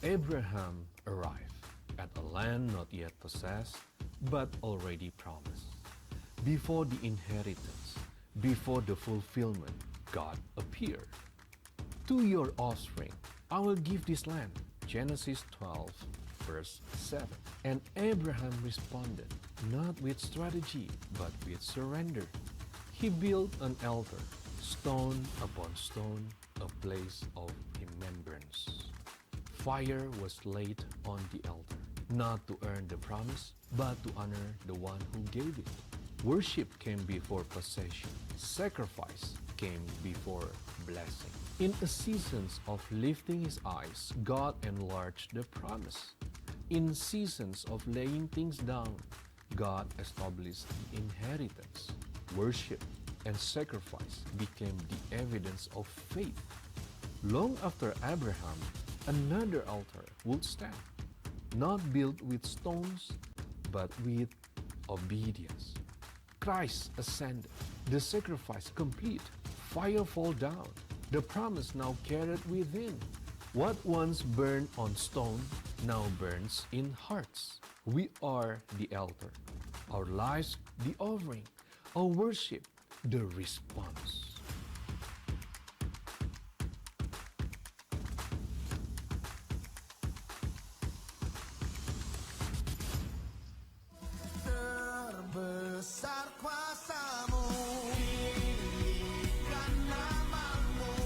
Abraham arrived at a land not yet possessed, but already promised. Before the inheritance, before the fulfillment, God appeared. To your offspring, I will give this land. Genesis 12, verse 7. And Abraham responded, not with strategy, but with surrender. He built an altar, stone upon stone, a place of remembrance. Fire was laid on the altar, not to earn the promise, but to honor the one who gave it. Worship came before possession. Sacrifice came before blessing. In a season of lifting his eyes, God enlarged the promise. In seasons of laying things down, God established the inheritance. Worship and sacrifice became the evidence of faith. Long after Abraham, another altar would stand, not built with stones, but with obedience. Christ ascended, the sacrifice complete, fire fall down, the promise now carried within. What once burned on stone now burns in hearts. We are the altar, our lives the offering, our worship the response. Terbesar kuasamu, tinggikan namamu,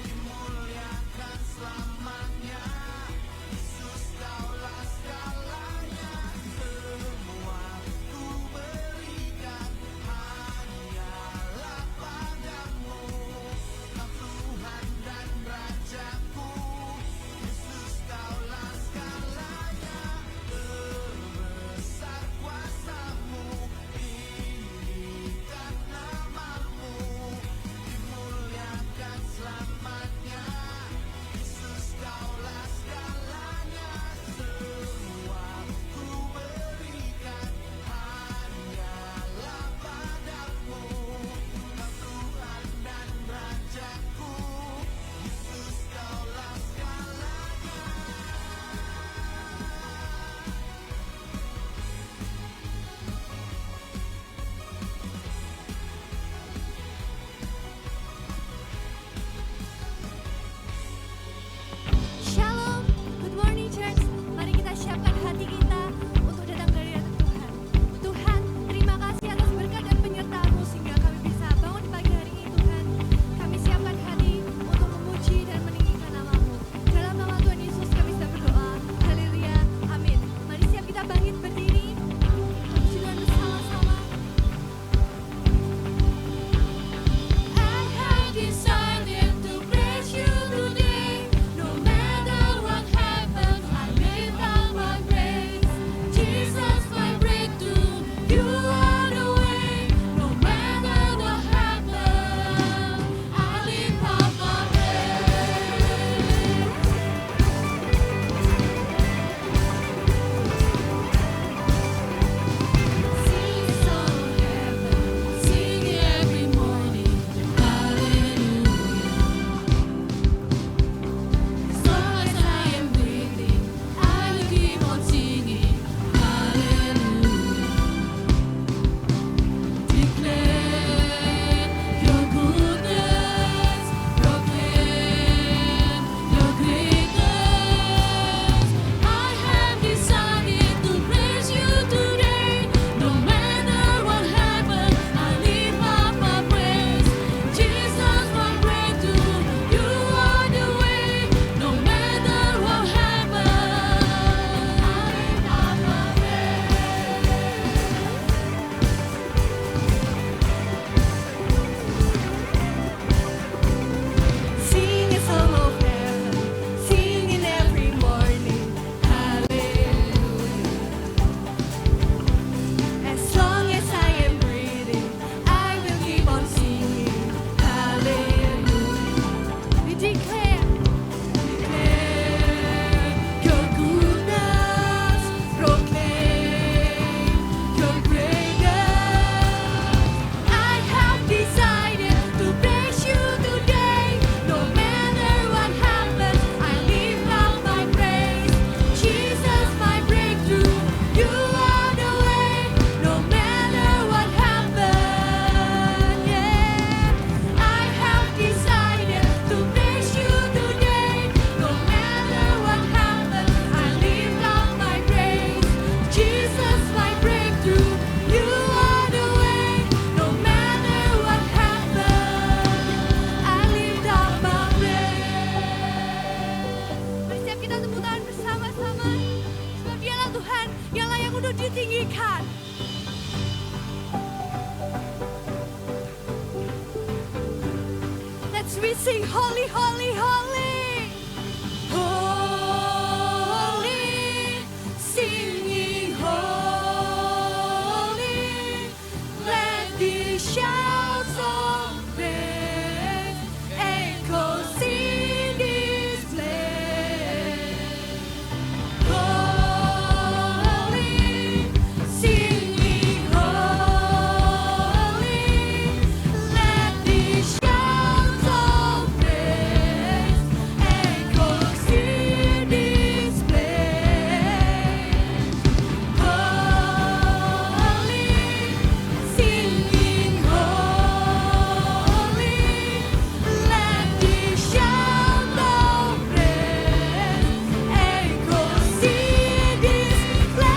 dimuliakan selamanya. Yesus, kaulah segalanya, semua ku berikan hanyalah padamu. we sing holy, holy, holy. Holy, singing holy. Let the shouts of praise echo in this place. Holy, singing holy. Let the shouts of praise echo in this place. Holy, singing holy. Let the shout of praise echo in this place.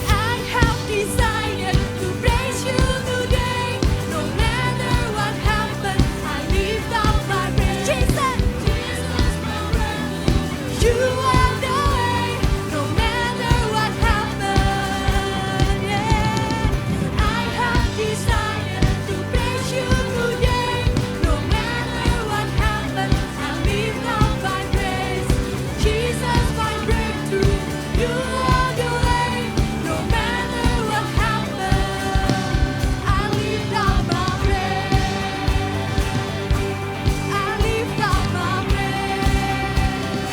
I have decided to praise you today. No matter what happens, I lift up my praise. Jesus, you are the way. No matter what happens, yeah. I have decided to praise you today. No matter what happens, I lift up my praise. Jesus, my breakthrough, you are the way. No matter what happens, I lift up my praise. I lift up my praise.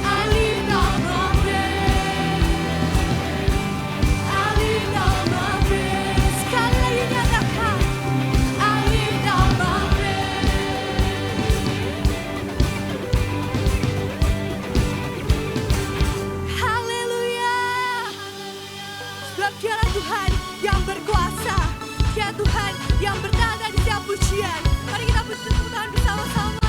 I lift up my praise. I lift up my praise. Sekali lagi nyatakan, I lift up my praise. Haleluya. Sebab Dialah Tuhan yang berkuasa, Dia Tuhan yang bertahan di setiap pujian. Mari kita puji Tuhan bersama-sama.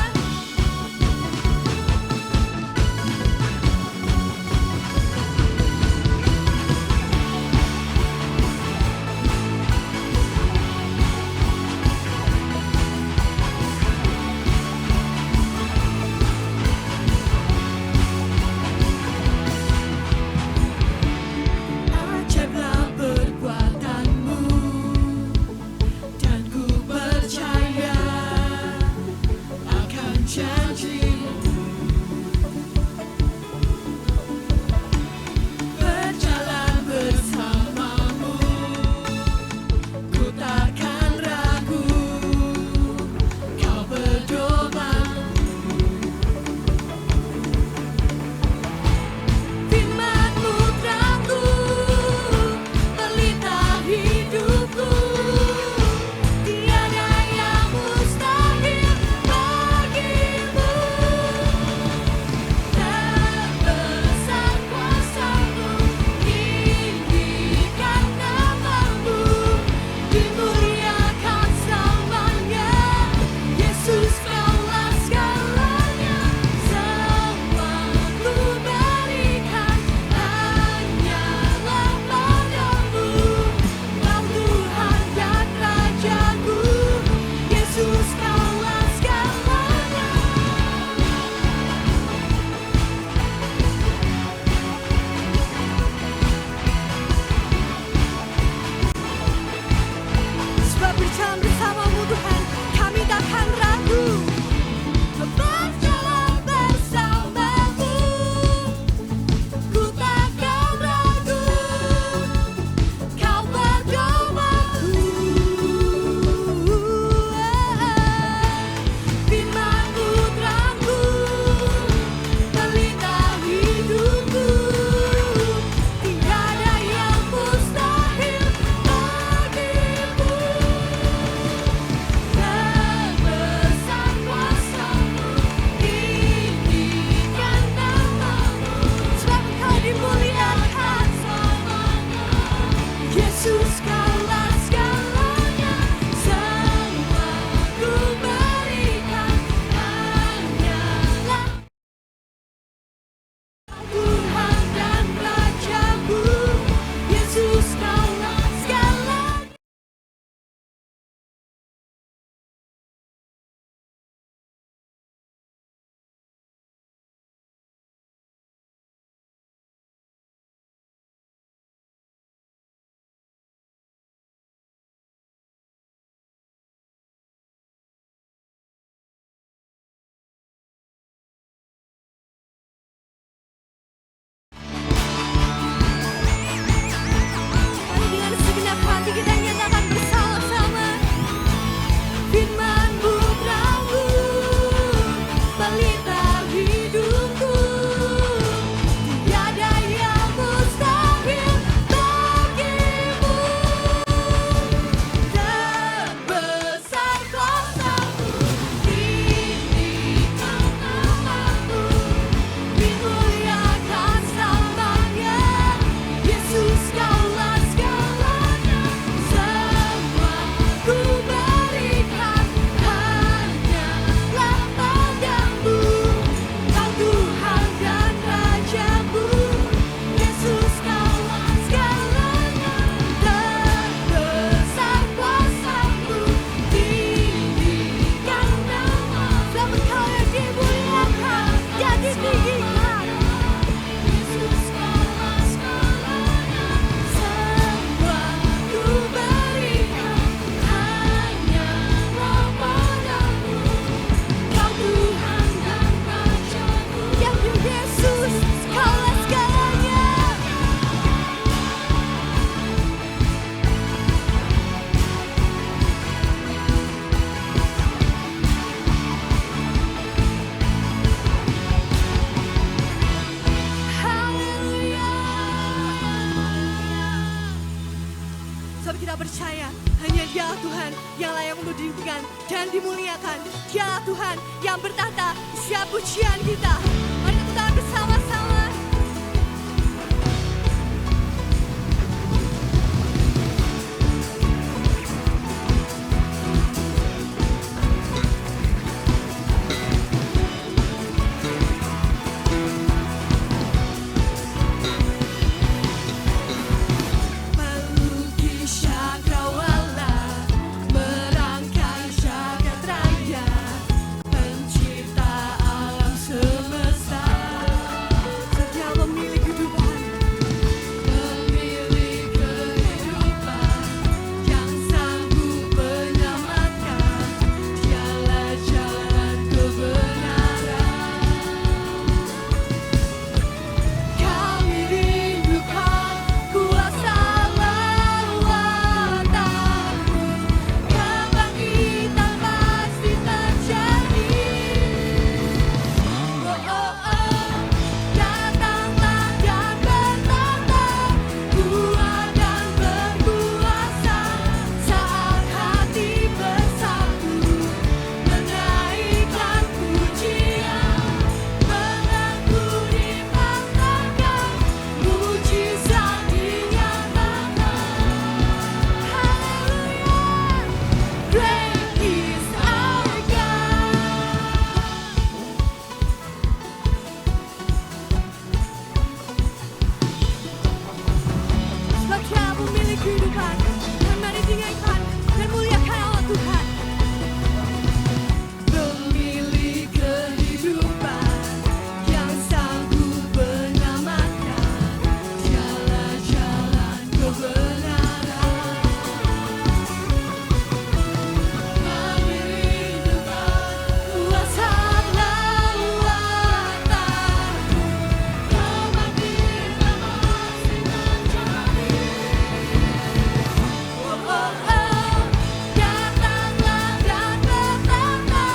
Ajaiblah perkuatanmu, dan ku percaya Sebab kita percaya hanya Dia Tuhan yang layak untuk ditinggikan dan dimuliakan. Dia Tuhan yang bertahta di setiap pujian kita. Mari kita bersama-sama. Melukis cakrawala, merangkai jagat raya, pencipta alam semesta. Setia memilih kehidupan, yang sanggup menyelamatkan. Dialah jalan kebenaran. Kami rindukan kuasa lawatan-Mu, kebangkitan pasti terjadi. Oh, oh, oh, datanglah dan bertahta, kuat dan berkuasa. Saat hati bersatu, menaikkan pujian, mengakui panggilan, mujizat dinyatakan. Haleluya, great is our God. Sebab Dia memiliki kehidupan, dan mari tinggikan dan muliakan Allah Tuhan. Pemilik kehidupan yang sanggup menyelamatkan. Dialah jalan kebenaran. Kami rindukan kuasa lawatan-Mu, kebangkitan pasti terjadi. Oh, oh, oh, datanglah dan bertahta,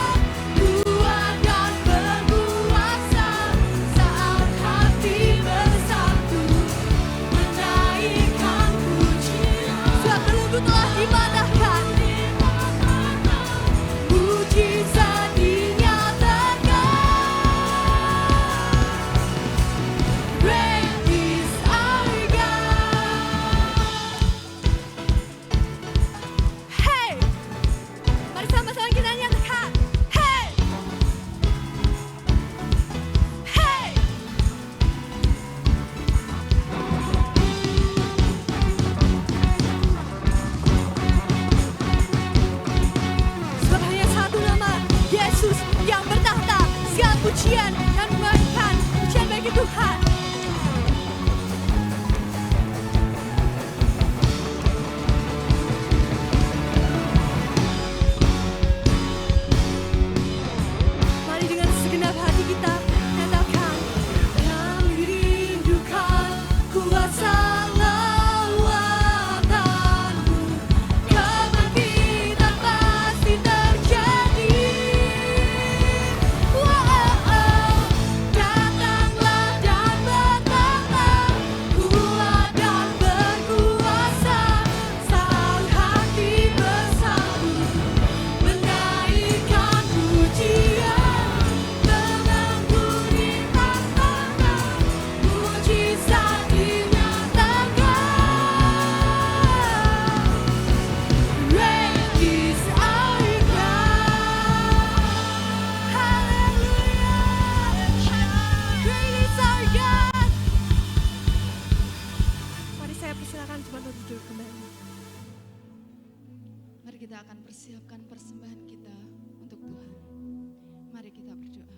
kuat dan berkuasa. Saat hati bersatu, menaikkan pujian. Sebab belenggu telah dipatahkan, mujizat dinyatakan. Great is our God. Hey, mari sama-sama kita nyatakan. Hey, hey. Sebab hanya satu nama, Yesus yang bertahta. Segala pujian dan kebaikan, pujian bagi Tuhan. Mari dengan segenap hati kita nyatakan, kami rindukan kuasa lawatan-Mu, kebangkitan pasti terjadi. Oh, oh, oh, datanglah dan bertahta, kuat dan berkuasa. Saat hati bersatu, menaikkan pujian, mengampuni tantangan, mujizat dinyatakan. Great is our God. Haleluya, great is our God. Mari saya persilakan Tuhan untuk duduk kembali. Mari kita akan persiapkan persembahan kita untuk Tuhan. Mari kita berdoa.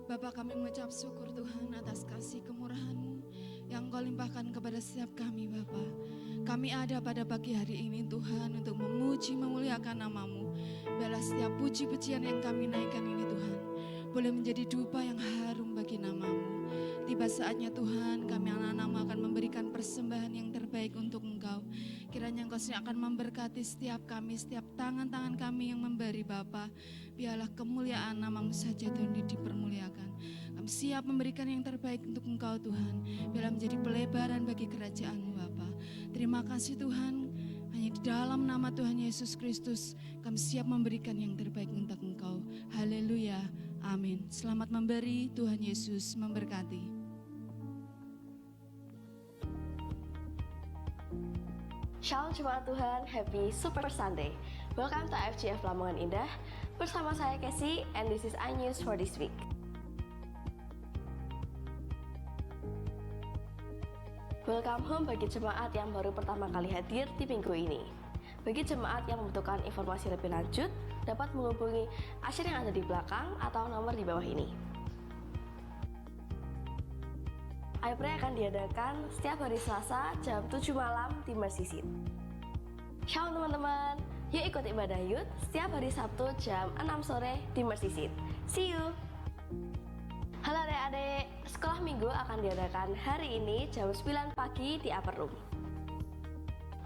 Bapa, kami mengucap syukur Tuhan atas kasih kemurahan-Mu yang Kau limpahkan kepada setiap kami Bapa. Kami ada pada pagi hari ini Tuhan untuk memuji memuliakan nama-Mu. Biarlah setiap puji-pujian yang kami naikkan ini Tuhan boleh menjadi dupa yang harum bagi nama-Mu. Tiba saatnya Tuhan, kami anak-anak-Mu akan memberikan persembahan yang terbaik untuk Engkau. Kiranya Engkau akan memberkati setiap kami, setiap tangan-tangan kami yang memberi Bapa. Biarlah kemuliaan nama-Mu saja Tuhan dipermuliakan. Kami siap memberikan yang terbaik untuk Engkau Tuhan. Biarlah menjadi pelebaran bagi kerajaan-Mu Bapa. Terima kasih Tuhan. Hanya di dalam nama Tuhan Yesus Kristus kami siap memberikan yang terbaik untuk Engkau. Haleluya, amin. Selamat memberi, Tuhan Yesus memberkati. Shalom Jemaat Tuhan, Happy Super Sunday. Welcome to FGF Lamongan Indah. Bersama saya Casey, and this is iNews for this week. Welcome home bagi jemaat yang baru pertama kali hadir di minggu ini. Bagi jemaat yang membutuhkan informasi lebih lanjut, dapat menghubungi asyir yang ada di belakang atau nomor di bawah ini. iPray akan diadakan setiap hari Selasa jam 7 malam di Mercy Seat. Shalom teman-teman, yuk ikut ibadah Youth setiap hari Sabtu jam 6 sore di Mercy Seat. See you! Halo adik-adik, sekolah minggu akan diadakan hari ini jam 9 pagi di Upper Room.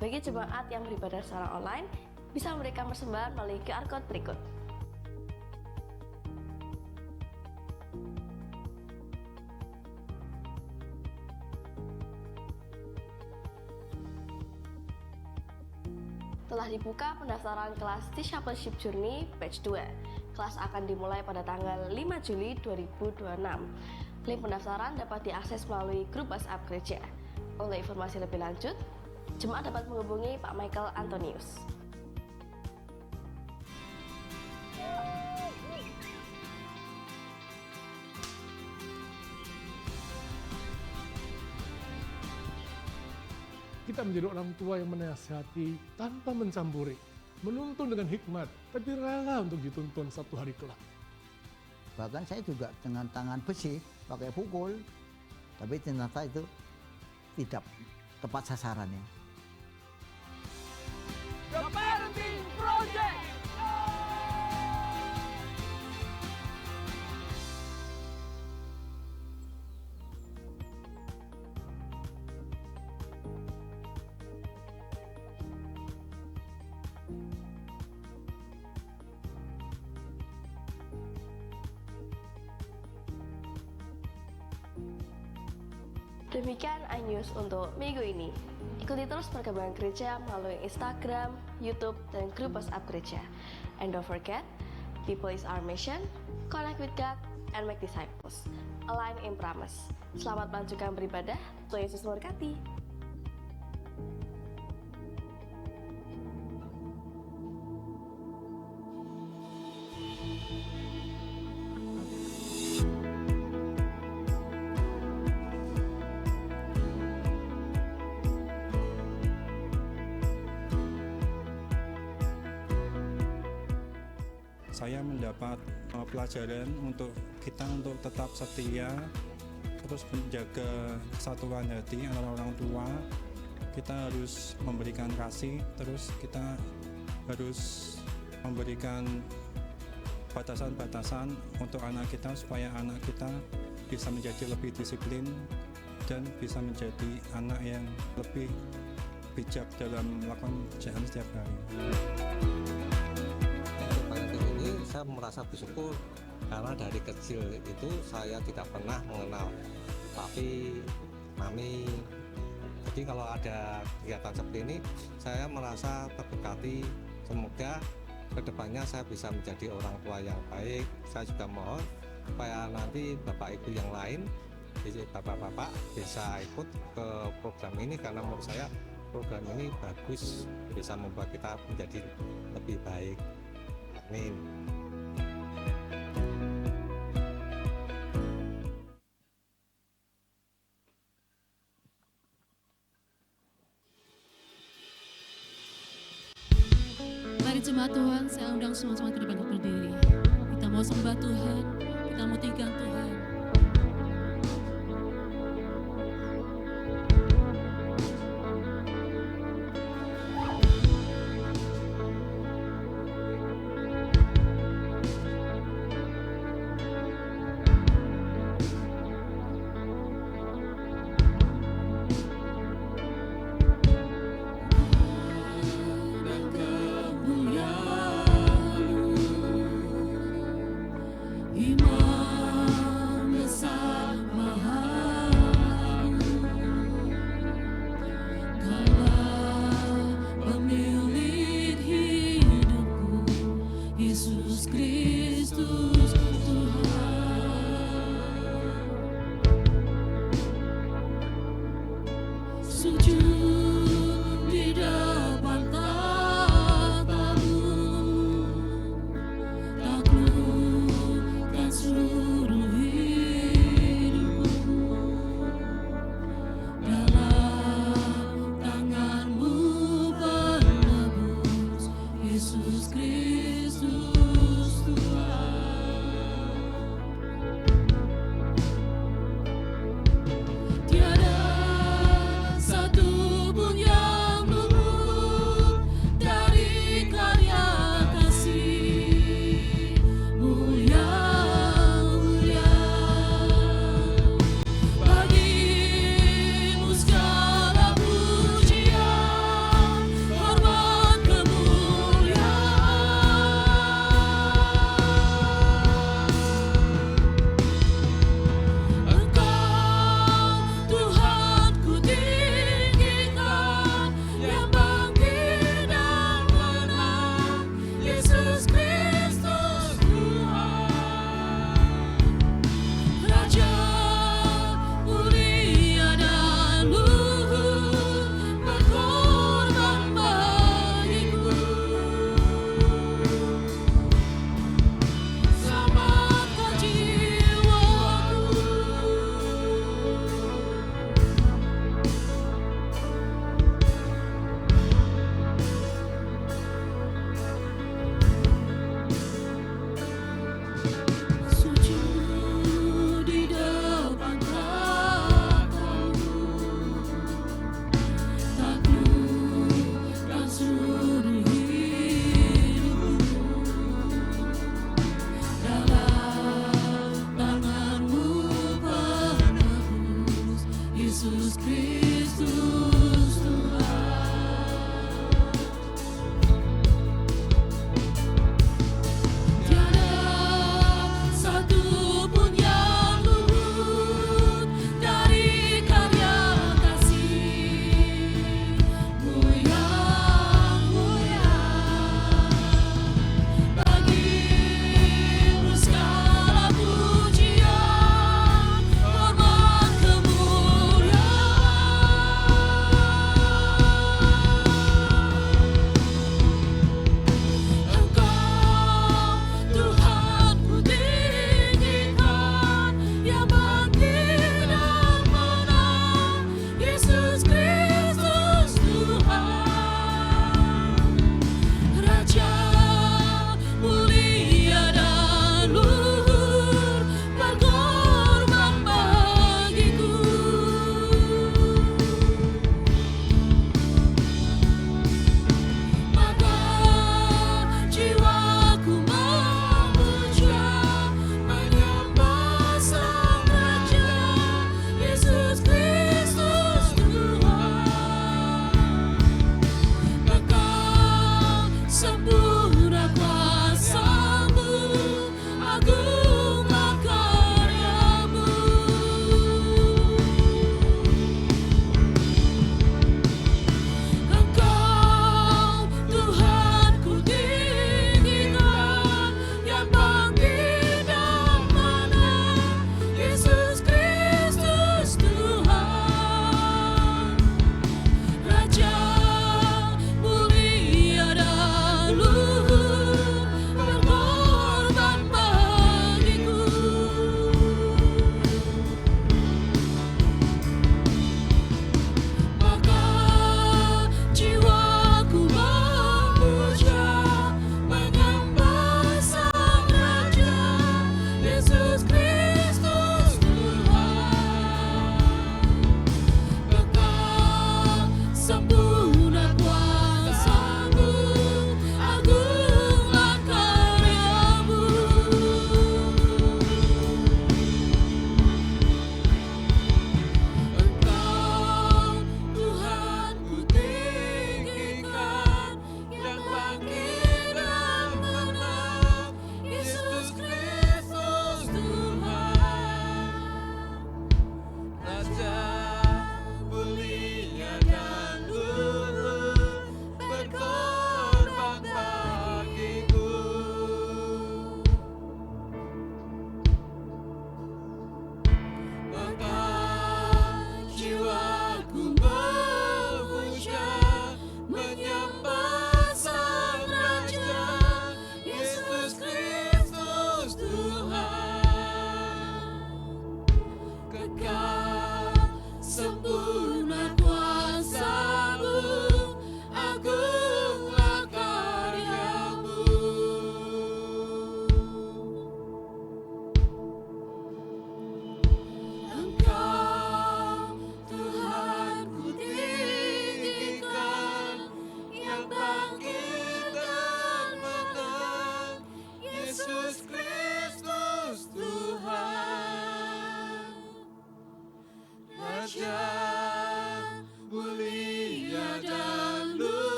Bagi jemaat yang beribadah secara online, bisa memberikan persembahan melalui QR Code berikut. Telah dibuka pendaftaran kelas Discipleship Journey Batch 2. Kelas akan dimulai pada tanggal 5 Juli 2026. Link pendaftaran dapat diakses melalui grup WhatsApp gereja. Untuk informasi lebih lanjut, jemaat dapat menghubungi Pak Michael Antonius. Kita menjadi orang tua yang menasihati tanpa mencampuri, menuntun dengan hikmat, tapi rela untuk dituntun satu hari kelak. Bahkan saya juga dengan tangan besi, pakai pukul, tapi ternyata itu tidak tepat sasarannya. The Parenting Project. Demikian iNews untuk minggu ini. Ikuti terus perkembangan gereja melalui Instagram, YouTube, dan grup WhatsApp gereja. And don't forget, people is our mission, connect with God, and make disciples. Align in promise. Selamat melanjutkan beribadah, Tuhan Yesus memberkati. Saya mendapat pelajaran untuk kita untuk tetap setia, terus menjaga kesatuan hati antara orang tua. Kita harus memberikan kasih, terus kita harus memberikan batasan-batasan untuk anak kita supaya anak kita bisa menjadi lebih disiplin dan bisa menjadi anak yang lebih bijak dalam melakukan pekerjaan setiap hari. Saya merasa bersyukur karena dari kecil itu saya tidak pernah mengenal papi, mami. Jadi kalau ada kegiatan seperti ini, saya merasa terberkati. Semoga kedepannya saya bisa menjadi orang tua yang baik. Saya juga mohon supaya nanti bapak ibu yang lain, bapak-bapak bisa ikut ke program ini karena menurut saya program ini bagus, bisa membuat kita menjadi lebih baik. Amin. Mari jemaat Tuhan, saya undang semua kita bangkit berdiri. Kita mau sembah Tuhan, kita mau tinggikan Tuhan. Iman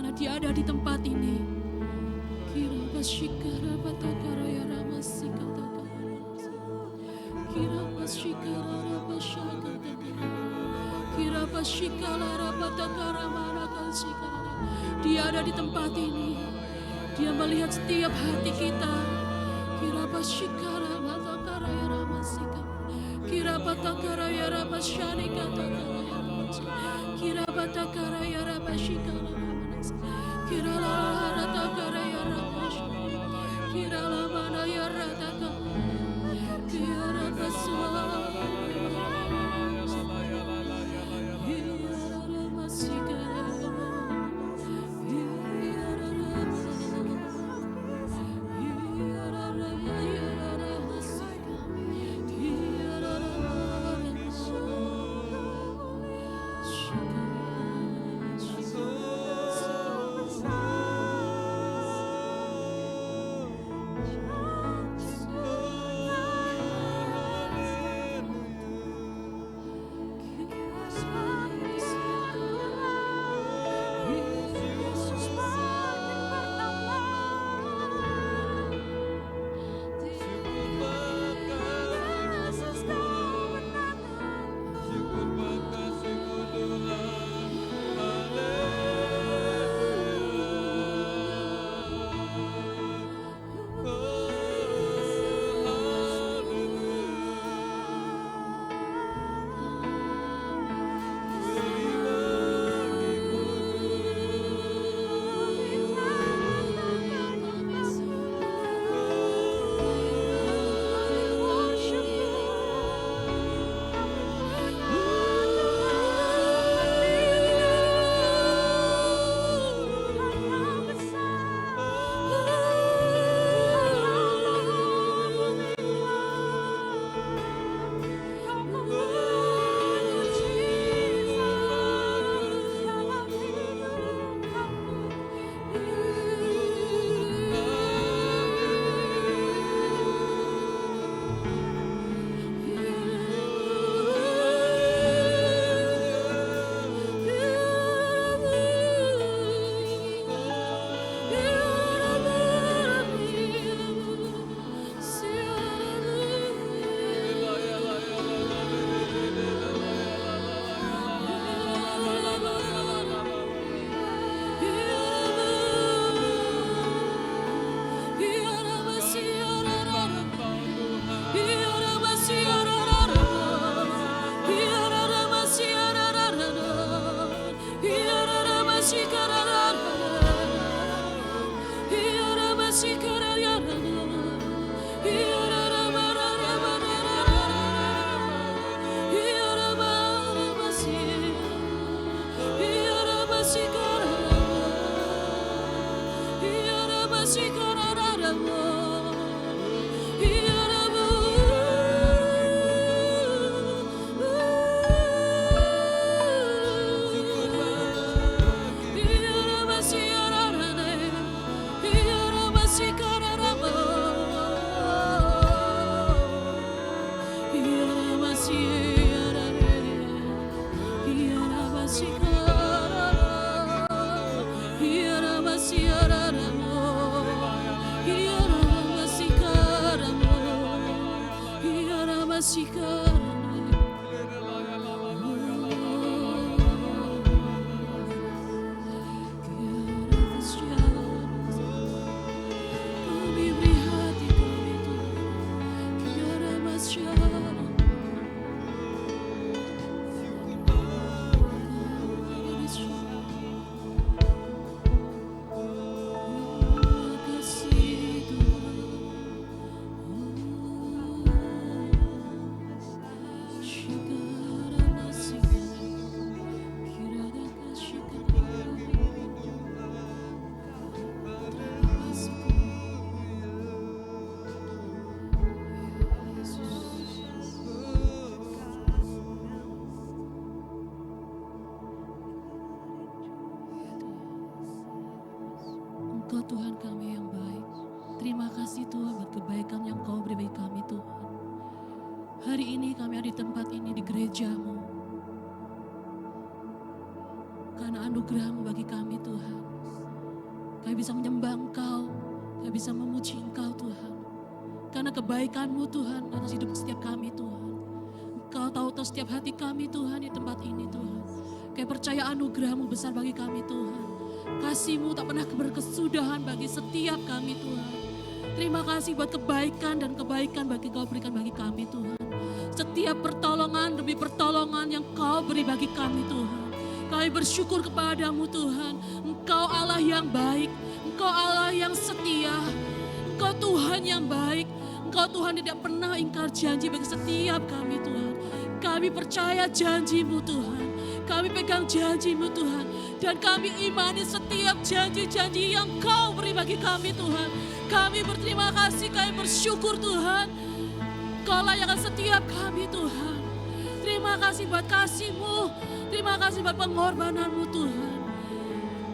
karena Dia ada di tempat ini. Kira basikara batakara ya rama sikataka. Kira basikara basyaka. Kira basikara batakara marakan sikara. Dia ada di tempat ini. Dia melihat setiap hati kita. Kira basikara batakara ya rama sikara. Kira batakara ya rama shanika takara ya rama. Kira batakara ya rama shikara. Kira la ratakara ya rama. Kira la mana ya ratakara. Kira rakaswa. Engkau Tuhan kami yang baik. Terima kasih Tuhan buat kebaikan yang Kau beri bagi kami Tuhan. Hari ini kami ada di tempat ini di gereja-Mu. Karena anugerah-Mu bagi kami Tuhan. Kami bisa menyembah Engkau, kami bisa memuji Engkau Tuhan. Karena kebaikan-Mu Tuhan atas hidup setiap kami Tuhan. Engkau tahu setiap hati kami Tuhan di tempat ini Tuhan. Kami percaya anugerah-Mu besar bagi kami Tuhan. Kasih-Mu tak pernah berkesudahan bagi setiap kami Tuhan. Terima kasih buat kebaikan dan kebaikan bagi Kau berikan bagi kami Tuhan. Setiap pertolongan demi pertolongan yang Kau beri bagi kami Tuhan. Kami bersyukur kepadamu Tuhan. Engkau Allah yang baik. Engkau Allah yang setia. Engkau Tuhan yang baik. Engkau Tuhan tidak pernah ingkar janji bagi setiap kami Tuhan. Kami percaya janji-Mu Tuhan. Kami pegang janji-Mu Tuhan. Dan kami imani setiap janji-janji yang Kau beri bagi kami Tuhan. Kami berterima kasih, kami bersyukur Tuhan. Kau layakkan setiap kami Tuhan. Terima kasih buat kasih-Mu. Terima kasih buat pengorbanan-Mu Tuhan.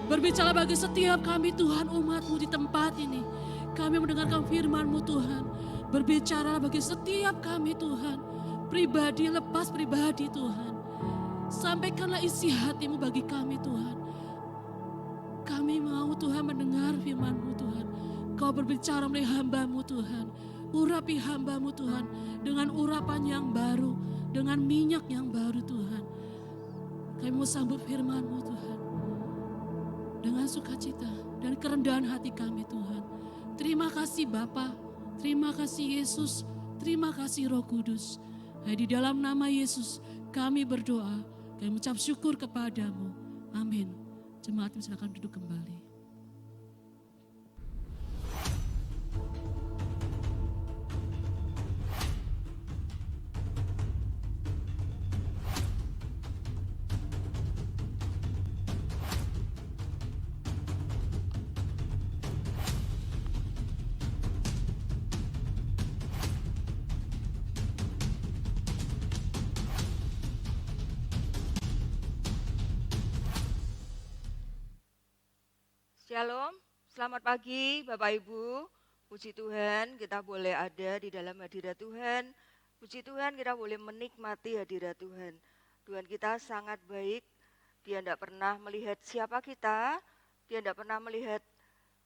Berbicara bagi setiap kami Tuhan, umat-Mu di tempat ini. Kami mendengarkan firman-Mu Tuhan. Berbicara bagi setiap kami Tuhan. Pribadi lepas pribadi Tuhan. Sampaikanlah isi hati-Mu bagi kami Tuhan. Kami mau Tuhan mendengar firman-Mu Tuhan. Kau berbicara melalui hamba-Mu Tuhan. Urapi hamba-Mu Tuhan dengan urapan yang baru, dengan minyak yang baru Tuhan. Kami mau sambut firman-Mu Tuhan. Dengan sukacita dan kerendahan hati kami Tuhan. Terima kasih Bapa, terima kasih Yesus, terima kasih Roh Kudus. Di dalam nama Yesus kami berdoa, kami mengucap syukur kepadamu. Amin. Jemaat silakan duduk kembali. Shalom, selamat pagi Bapak Ibu. Puji Tuhan kita boleh ada di dalam hadirat Tuhan. Puji Tuhan kita boleh menikmati hadirat Tuhan. Tuhan kita sangat baik. Dia tidak pernah melihat siapa kita. Dia tidak pernah melihat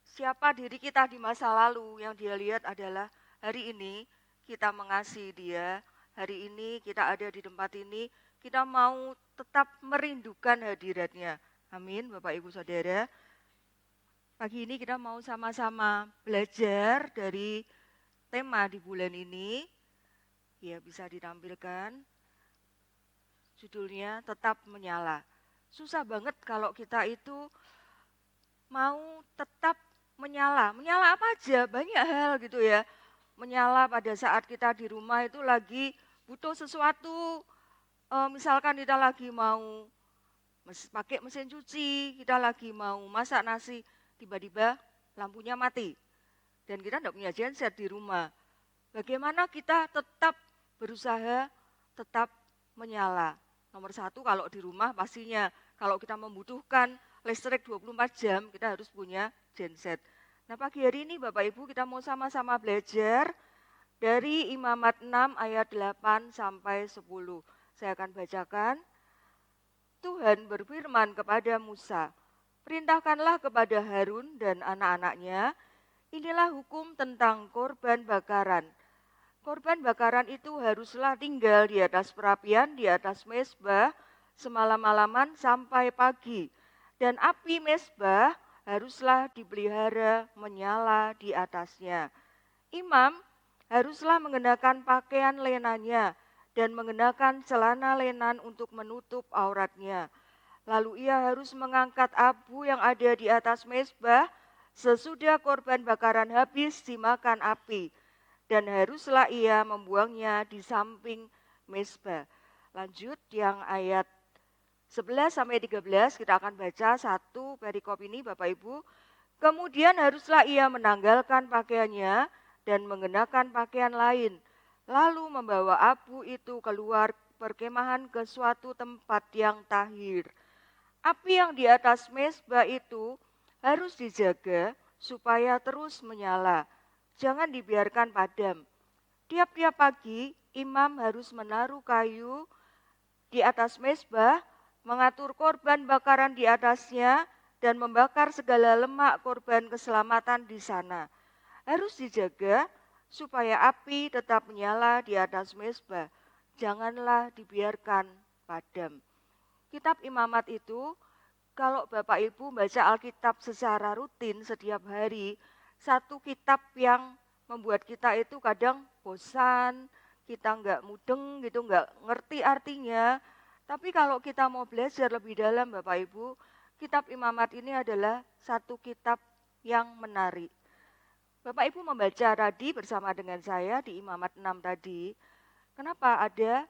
siapa diri kita di masa lalu. Yang Dia lihat adalah hari ini kita mengasihi Dia. Hari ini kita ada di tempat ini. Kita mau tetap merindukan hadirat-Nya. Amin Bapak Ibu Saudara. Pagi ini kita mau sama-sama belajar dari tema di bulan ini. Ya, bisa ditampilkan. Judulnya Tetap Menyala. Susah banget kalau kita itu mau tetap menyala. Menyala apa aja? Banyak hal gitu ya. Menyala pada saat kita di rumah itu lagi butuh sesuatu. Misalkan kita lagi mau pakai mesin cuci, kita lagi mau masak nasi. Tiba-tiba lampunya mati dan kita tidak punya genset di rumah. Bagaimana kita tetap berusaha, tetap menyala? Nomor satu kalau di rumah pastinya kalau kita membutuhkan listrik 24 jam kita harus punya genset. Nah pagi hari ini Bapak Ibu kita mau sama-sama belajar dari Imamat 6 ayat 8 sampai 10. Saya akan bacakan. Tuhan berfirman kepada Musa, perintahkanlah kepada Harun dan anak-anaknya, inilah hukum tentang korban bakaran. Korban bakaran itu haruslah tinggal di atas perapian, di atas mezbah, semalam-malaman sampai pagi. Dan api mezbah haruslah dipelihara menyala di atasnya. Imam haruslah mengenakan pakaian lenanya dan mengenakan celana lenan untuk menutup auratnya. Lalu ia harus mengangkat abu yang ada di atas mezbah sesudah korban bakaran habis dimakan api. Dan haruslah ia membuangnya di samping mezbah. Lanjut yang ayat 11 sampai 13 kita akan baca satu perikop ini Bapak Ibu. Kemudian haruslah ia menanggalkan pakaiannya dan mengenakan pakaian lain. Lalu membawa abu itu keluar perkemahan ke suatu tempat yang tahir. Api yang di atas mezbah itu harus dijaga supaya terus menyala. Jangan dibiarkan padam. Tiap-tiap pagi imam harus menaruh kayu di atas mezbah, mengatur korban bakaran di atasnya, dan membakar segala lemak korban keselamatan di sana. Harus dijaga supaya api tetap menyala di atas mezbah. Janganlah dibiarkan padam. Kitab Imamat itu, kalau Bapak Ibu baca Alkitab secara rutin setiap hari, satu kitab yang membuat kita itu kadang bosan, kita nggak mudeng gitu, nggak ngerti artinya. Tapi kalau kita mau belajar lebih dalam Bapak Ibu, kitab Imamat ini adalah satu kitab yang menarik. Bapak Ibu membaca tadi bersama dengan saya di Imamat 6 tadi, kenapa ada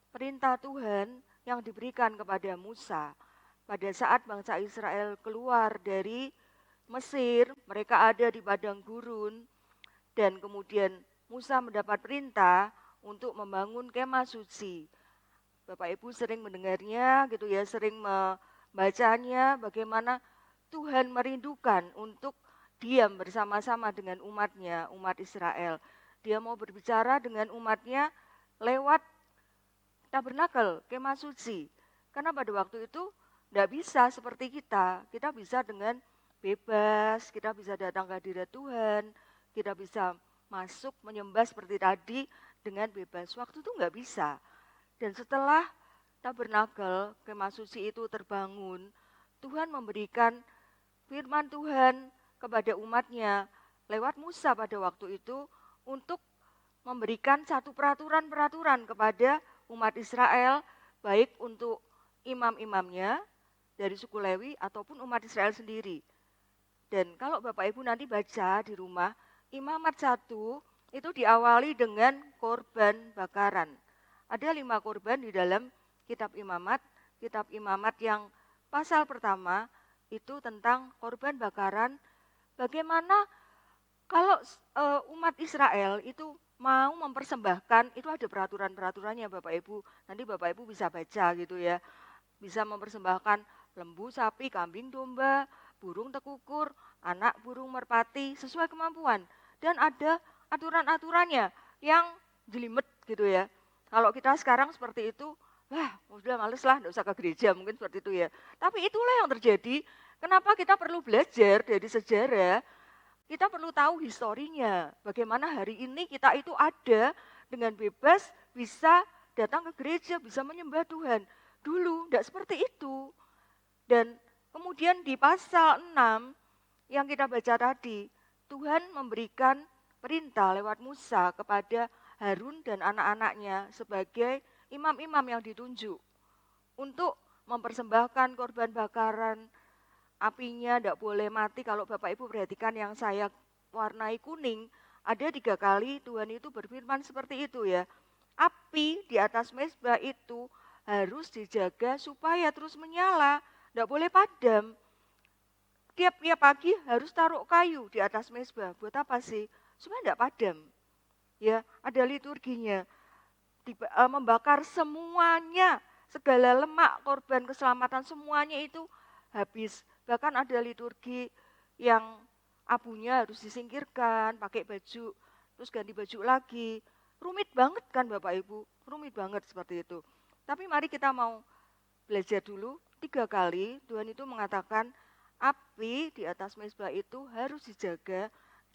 perintah Tuhan yang diberikan kepada Musa. Pada saat bangsa Israel keluar dari Mesir, mereka ada di padang gurun, dan kemudian Musa mendapat perintah untuk membangun kemah suci. Bapak Ibu sering mendengarnya gitu ya, sering membacanya bagaimana Tuhan merindukan untuk diam bersama-sama dengan umatnya, umat Israel. Dia mau berbicara dengan umatnya lewat tabernakel, kemah suci. Karena pada waktu itu tidak bisa seperti kita bisa dengan bebas, kita bisa datang ke hadirat Tuhan, kita bisa masuk menyembah seperti tadi dengan bebas. Waktu itu nggak bisa. Dan setelah tabernakel, kemah suci itu terbangun, Tuhan memberikan firman Tuhan kepada umatnya lewat Musa pada waktu itu untuk memberikan satu peraturan-peraturan kepada umat Israel, baik untuk imam-imamnya dari suku Lewi ataupun umat Israel sendiri. Dan kalau Bapak Ibu nanti baca di rumah, Imamat 1 itu diawali dengan korban bakaran. Ada 5 korban di dalam kitab Imamat yang pasal pertama itu tentang korban bakaran. Bagaimana kalau umat Israel itu mau mempersembahkan, itu ada peraturan-peraturannya Bapak Ibu. Nanti Bapak Ibu bisa baca gitu ya. Bisa mempersembahkan lembu, sapi, kambing, domba, burung tekukur, anak burung merpati sesuai kemampuan. Dan ada aturan-aturannya yang jelimet gitu ya. Kalau kita sekarang seperti itu, wah udah males lah, nggak usah ke gereja mungkin seperti itu ya. Tapi itulah yang terjadi. Kenapa kita perlu belajar dari sejarah? Kita perlu tahu historinya. Bagaimana hari ini kita itu ada dengan bebas bisa datang ke gereja, bisa menyembah Tuhan. Dulu tidak seperti itu. Dan kemudian di pasal 6 yang kita baca tadi, Tuhan memberikan perintah lewat Musa kepada Harun dan anak-anaknya sebagai imam-imam yang ditunjuk untuk mempersembahkan korban bakaran. Apinya tidak boleh mati. Kalau Bapak Ibu perhatikan yang saya warnai kuning, ada 3 kali Tuhan itu berfirman seperti itu ya. Api di atas mezbah itu harus dijaga supaya terus menyala, tidak boleh padam. Tiap-tiap pagi harus taruh kayu di atas mezbah. Buat apa sih? Supaya tidak padam. Ya, ada liturginya. Membakar semuanya, segala lemak korban keselamatan semuanya itu habis. Bahkan ada liturgi yang abunya harus disingkirkan, pakai baju, terus ganti baju lagi. Rumit banget kan Bapak Ibu, rumit banget seperti itu. Tapi mari kita mau belajar dulu. 3 kali Tuhan itu mengatakan api di atas mezbah itu harus dijaga,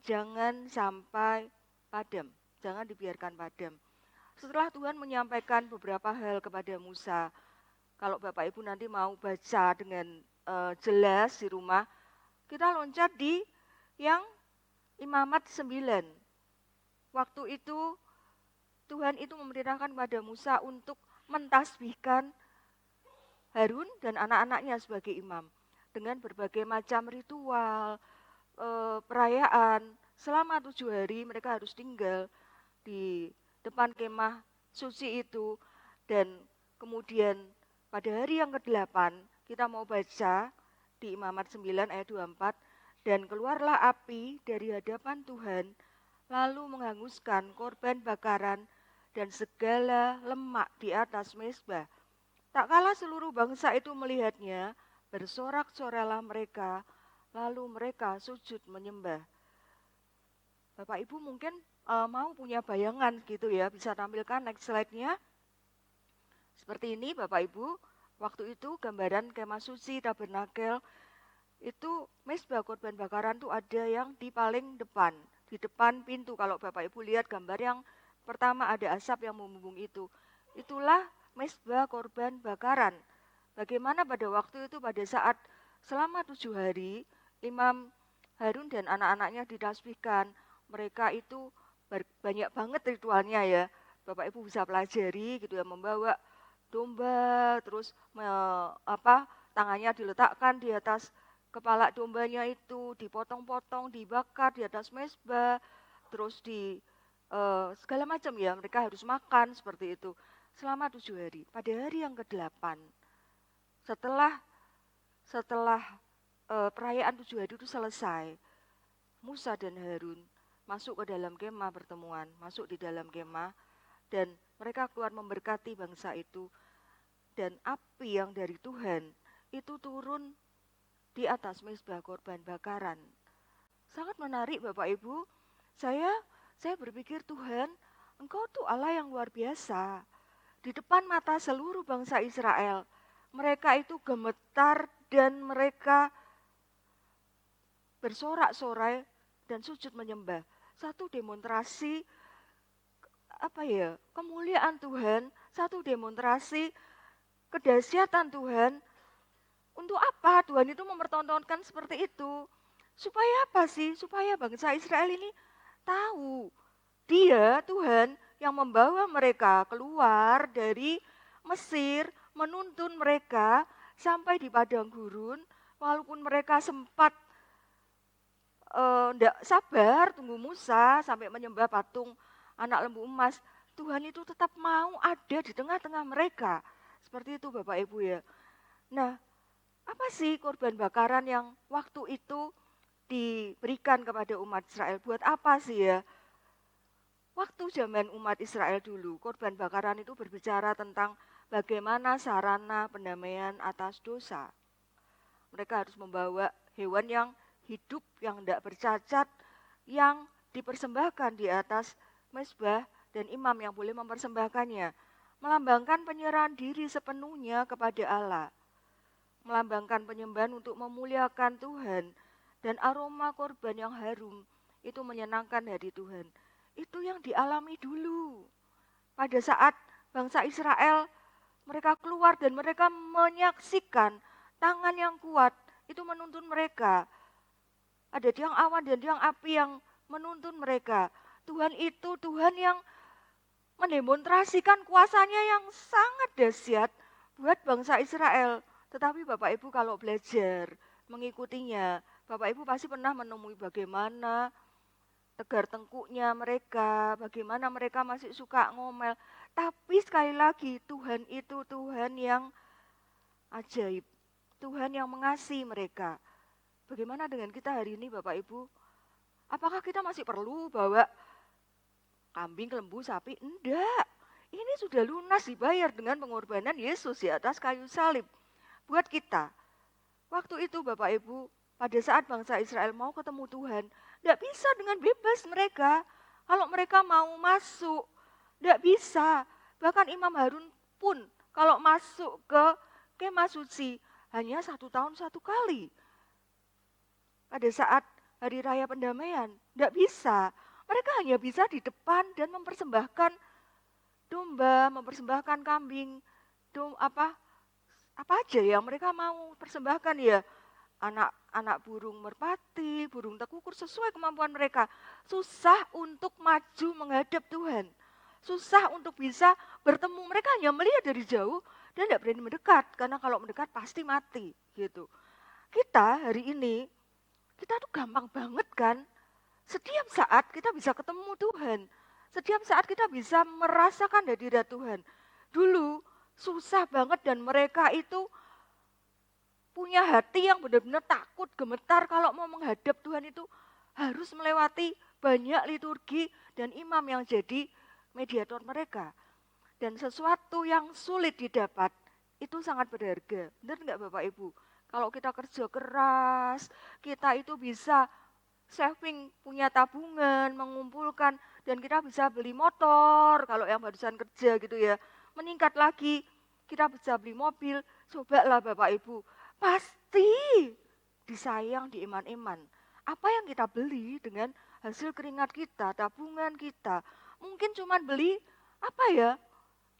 jangan sampai padam, jangan dibiarkan padam. Setelah Tuhan menyampaikan beberapa hal kepada Musa, kalau Bapak Ibu nanti mau baca dengan jelas di rumah, kita loncat di yang Imamat 9. Waktu itu Tuhan itu memerintahkan kepada Musa untuk mentasbihkan Harun dan anak-anaknya sebagai imam dengan berbagai macam ritual, perayaan. Selama 7 hari mereka harus tinggal di depan kemah suci itu. Dan kemudian pada hari yang ke-8 kita mau baca di Imamat 9 ayat 24. Dan keluarlah api dari hadapan Tuhan, lalu menghanguskan korban bakaran dan segala lemak di atas mezbah. Tak kala seluruh bangsa itu melihatnya, bersorak-soralah mereka, lalu mereka sujud menyembah. Bapak Ibu mungkin mau punya bayangan gitu ya, bisa tampilkan next slide-nya. Seperti ini Bapak Ibu, waktu itu gambaran kemah suci tabernakel. itu mezbah korban bakaran tuh ada yang di paling depan, di depan pintu. Kalau Bapak Ibu lihat gambar yang pertama ada asap yang membumbung itu. Itulah mezbah korban bakaran. Bagaimana pada waktu itu pada saat selama 7 hari Imam Harun dan anak-anaknya ditasbihkan. Mereka itu banyak banget ritualnya ya. Bapak Ibu bisa pelajari gitu ya, membawa domba, terus tangannya diletakkan di atas kepala dombanya itu, dipotong-potong, dibakar di atas mezbah, terus segala macam ya, mereka harus makan seperti itu selama 7 hari. Pada hari yang ke-8, setelah perayaan 7 hari itu selesai, Musa dan Harun masuk ke dalam kemah pertemuan, masuk di dalam kemah, dan mereka keluar memberkati bangsa itu, dan api yang dari Tuhan itu turun di atas mezbah korban bakaran. Sangat menarik Bapak Ibu. Saya berpikir, Tuhan, Engkau tuh Allah yang luar biasa. Di depan mata seluruh bangsa Israel, mereka itu gemetar dan mereka bersorak-sorai dan sujud menyembah. Satu demonstrasi kemuliaan Tuhan, satu demonstrasi kedahsyatan Tuhan. Untuk apa Tuhan itu mempertontonkan seperti itu? Supaya apa sih? Supaya bangsa Israel ini tahu Dia, Tuhan, yang membawa mereka keluar dari Mesir, menuntun mereka sampai di padang gurun, walaupun mereka sempat tidak sabar tunggu Musa sampai menyembah patung anak lembu emas, Tuhan itu tetap mau ada di tengah-tengah mereka. Seperti itu Bapak Ibu ya. Nah, apa sih korban bakaran yang waktu itu diberikan kepada umat Israel? Buat apa sih ya? Waktu zaman umat Israel dulu, korban bakaran itu berbicara tentang bagaimana sarana pendamaian atas dosa. Mereka harus membawa hewan yang hidup, yang tidak bercacat, yang dipersembahkan di atas mezbah, dan imam yang boleh mempersembahkannya. Melambangkan penyerahan diri sepenuhnya kepada Allah. Melambangkan penyembahan untuk memuliakan Tuhan, dan aroma korban yang harum itu menyenangkan hati Tuhan. Itu yang dialami dulu. Pada saat bangsa Israel mereka keluar dan mereka menyaksikan tangan yang kuat itu menuntun mereka. Ada tiang awan dan tiang api yang menuntun mereka. Tuhan itu Tuhan yang mendemonstrasikan kuasanya yang sangat dahsyat buat bangsa Israel. Tetapi Bapak Ibu kalau belajar mengikutinya, Bapak Ibu pasti pernah menemui bagaimana tegar tengkuknya mereka, bagaimana mereka masih suka ngomel. Tapi sekali lagi Tuhan itu Tuhan yang ajaib, Tuhan yang mengasihi mereka. Bagaimana dengan kita hari ini Bapak Ibu? Apakah kita masih perlu bawa kambing, lembu, sapi? Enggak. Ini sudah lunas dibayar dengan pengorbanan Yesus di atas kayu salib. Buat kita, waktu itu Bapak Ibu, pada saat bangsa Israel mau ketemu Tuhan, tidak bisa dengan bebas mereka. Kalau mereka mau masuk, tidak bisa. Bahkan Imam Harun pun kalau masuk ke kemah suci, hanya 1 tahun 1 kali. Pada saat hari raya pendamaian, tidak bisa. Mereka hanya bisa di depan dan mempersembahkan domba, mempersembahkan kambing, apa aja yang mereka mau persembahkan ya. Anak burung merpati, burung tekukur sesuai kemampuan mereka. Susah untuk maju menghadap Tuhan. Susah untuk bisa bertemu. Mereka hanya melihat dari jauh dan tidak berani mendekat. Karena kalau mendekat pasti mati gitu. Kita hari ini, kita tuh gampang banget kan. Setiap saat kita bisa ketemu Tuhan. Setiap saat kita bisa merasakan hadirat Tuhan. Dulu susah banget dan mereka itu punya hati yang benar-benar takut, gemetar kalau mau menghadap Tuhan itu harus melewati banyak liturgi dan imam yang jadi mediator mereka. Dan sesuatu yang sulit didapat itu sangat berharga. Benar enggak Bapak Ibu? Kalau kita kerja keras, kita itu bisa saving, punya tabungan, mengumpulkan, dan kita bisa beli motor, kalau yang barusan kerja gitu ya. Meningkat lagi, kita bisa beli mobil, cobalah Bapak Ibu. Pasti disayang di iman-iman. Apa yang kita beli dengan hasil keringat kita, tabungan kita. Mungkin cuma beli apa ya,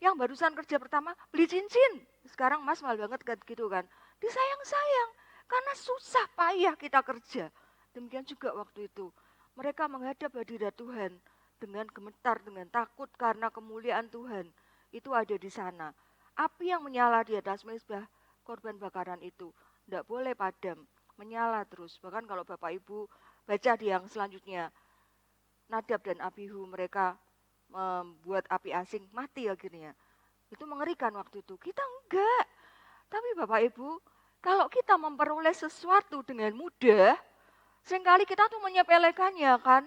yang barusan kerja pertama beli cincin. Sekarang Mas mahal banget kan gitu kan. Disayang-sayang karena susah payah kita kerja. Demikian juga waktu itu. Mereka menghadap hadirat Tuhan dengan gemetar, dengan takut karena kemuliaan Tuhan. Itu ada di sana. Api yang menyala di atas mezbah korban bakaran itu tidak boleh padam, menyala terus. Bahkan kalau Bapak Ibu baca di yang selanjutnya, Nadab dan Abihu mereka membuat api asing mati akhirnya. Itu mengerikan waktu itu. Kita enggak. Tapi Bapak Ibu, kalau kita memperoleh sesuatu dengan mudah, seringkali kita tuh menyepelekannya kan.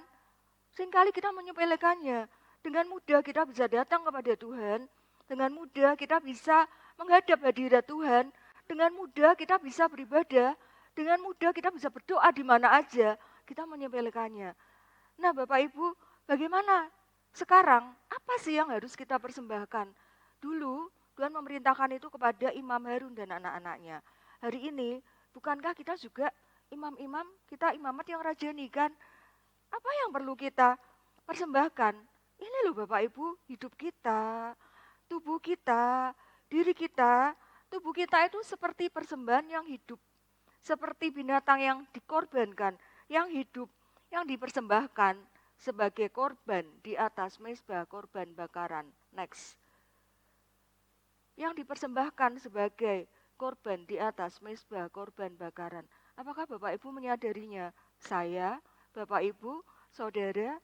Seringkali kita menyepelekannya. Dengan mudah kita bisa datang kepada Tuhan. Dengan mudah kita bisa menghadap hadirat Tuhan. Dengan mudah kita bisa beribadah. Dengan mudah kita bisa berdoa di mana aja. Kita menyepelekannya. Nah Bapak Ibu, bagaimana sekarang? Apa sih yang harus kita persembahkan? Dulu Tuhan memerintahkan itu kepada Imam Harun dan anak-anaknya. Hari ini, bukankah kita juga imam-imam, kita imamat yang rajani kan? Apa yang perlu kita persembahkan? Ini loh Bapak Ibu, hidup kita, tubuh kita, diri kita. Tubuh kita itu seperti persembahan yang hidup. Seperti binatang yang dikorbankan, yang hidup, yang dipersembahkan sebagai korban di atas mezbah korban bakaran. Next. Yang dipersembahkan sebagai korban di atas mezbah korban bakaran. Apakah Bapak Ibu menyadarinya? Saya, Bapak Ibu, saudara,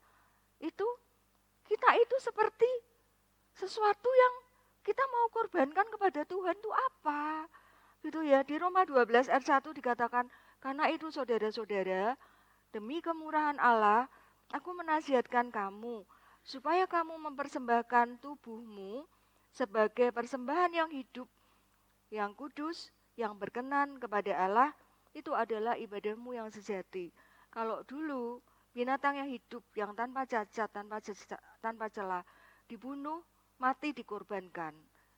kita itu seperti sesuatu yang kita mau korbankan kepada Tuhan itu apa? Gitu ya, di Roma 12 ayat 1 dikatakan, karena itu saudara-saudara, demi kemurahan Allah, aku menasihatkan kamu, supaya kamu mempersembahkan tubuhmu sebagai persembahan yang hidup, yang kudus, yang berkenan kepada Allah, itu adalah ibadahmu yang sejati. Kalau dulu binatang yang hidup, yang tanpa cacat, tanpa celah, dibunuh, mati, dikorbankan.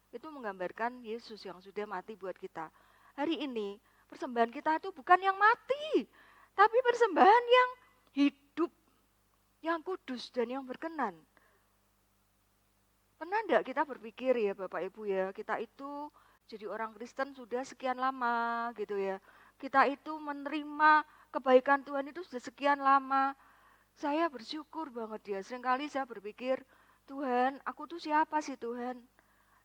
Itu menggambarkan Yesus yang sudah mati buat kita. Hari ini persembahan kita itu bukan yang mati, tapi persembahan yang hidup, yang kudus dan yang berkenan. Pernah enggak kita berpikir ya Bapak Ibu ya, kita itu jadi orang Kristen sudah sekian lama gitu ya. Kita itu menerima kebaikan Tuhan itu sudah sekian lama. Saya bersyukur banget ya, seringkali saya berpikir, Tuhan, aku tuh siapa sih Tuhan?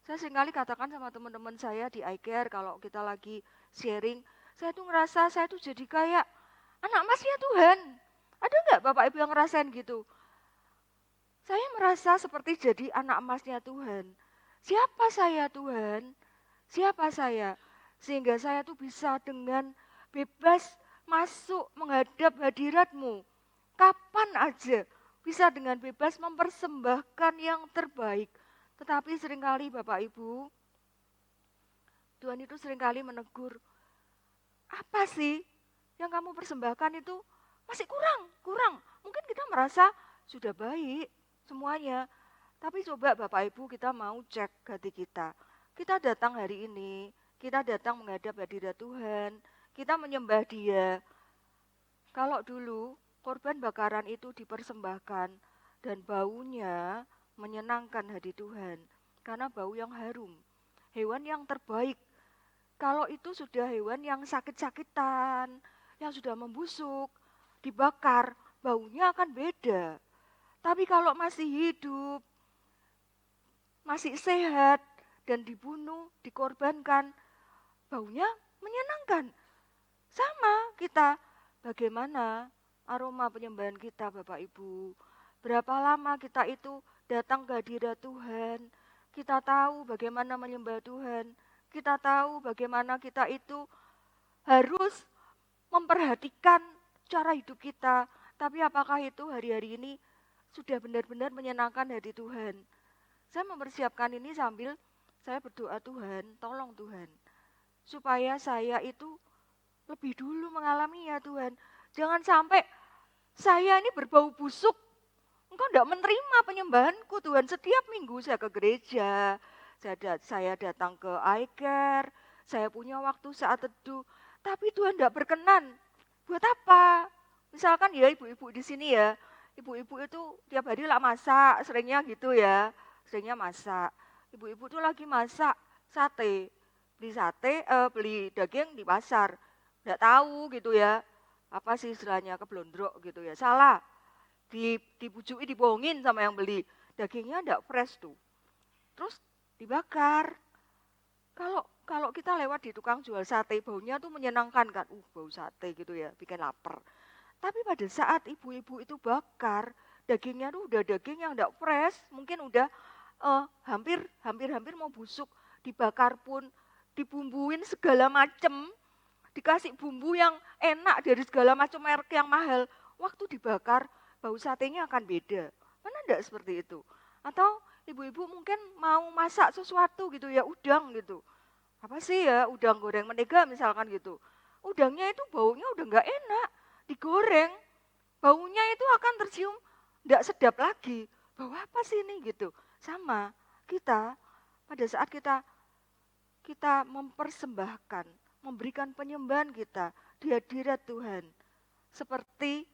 Saya seringkali katakan sama teman-teman saya di iCare kalau kita lagi sharing, saya tuh ngerasa saya tuh jadi kayak anak emasnya Tuhan. Ada enggak Bapak Ibu yang ngerasain gitu? Saya merasa seperti jadi anak emasnya Tuhan. Siapa saya Tuhan? Siapa saya? Sehingga saya tuh bisa dengan bebas masuk menghadap hadirat-Mu. Kapan aja bisa dengan bebas mempersembahkan yang terbaik. Tetapi seringkali Bapak Ibu, Tuhan itu seringkali menegur, apa sih yang kamu persembahkan itu masih kurang. Mungkin kita merasa sudah baik semuanya. Tapi coba Bapak Ibu kita mau cek hati kita. Kita datang hari ini, kita datang menghadap hadirat Tuhan, kita menyembah Dia. Kalau dulu korban bakaran itu dipersembahkan dan baunya menyenangkan hati Tuhan. Karena bau yang harum, hewan yang terbaik. Kalau itu sudah hewan yang sakit-sakitan, yang sudah membusuk, dibakar, baunya akan beda. Tapi kalau masih hidup, masih sehat, dan dibunuh, dikorbankan, baunya menyenangkan. Sama kita, bagaimana aroma penyembahan kita Bapak Ibu. Berapa lama kita itu datang ke hadirat Tuhan. Kita tahu bagaimana menyembah Tuhan. Kita tahu bagaimana kita itu harus memperhatikan cara hidup kita. Tapi apakah itu hari-hari ini sudah benar-benar menyenangkan hati Tuhan? Saya mempersiapkan ini sambil saya berdoa, Tuhan, tolong Tuhan. Supaya saya itu lebih dulu mengalami ya Tuhan. Jangan sampai saya ini berbau busuk. Engkau tidak menerima penyembahanku Tuhan. Setiap minggu saya ke gereja, saya datang ke iCare, saya punya waktu saat teduh. Tapi Tuhan tidak berkenan Buat apa? Misalkan ya ibu-ibu di sini ya, ibu-ibu itu tiap hari lah masak, seringnya gitu ya, seringnya masak. Ibu-ibu tuh lagi masak sate, beli daging di pasar, nggak tahu gitu ya, apa sih istilahnya keblondrok gitu ya, salah. Dibujuki, dibohongin sama yang beli, dagingnya nggak fresh tuh, terus dibakar. Kalau kita lewat di tukang jual sate, baunya tuh menyenangkan kan, bau sate gitu ya, bikin lapar. Tapi pada saat ibu-ibu itu bakar, dagingnya tuh udah daging yang enggak fresh, mungkin udah hampir mau busuk, dibakar pun dibumbuin segala macem, dikasih bumbu yang enak dari segala macam merek yang mahal. Waktu dibakar, bau satenya akan beda. Mana enggak seperti itu? Atau ibu-ibu mungkin mau masak sesuatu gitu ya, udang gitu. Apa sih ya, udang goreng mentega misalkan gitu. Udangnya itu baunya udah enggak enak, digoreng, baunya itu akan tercium enggak sedap lagi. Bau apa sih ini gitu. Sama kita, pada saat kita mempersembahkan, memberikan penyembahan kita di hadirat Tuhan. Seperti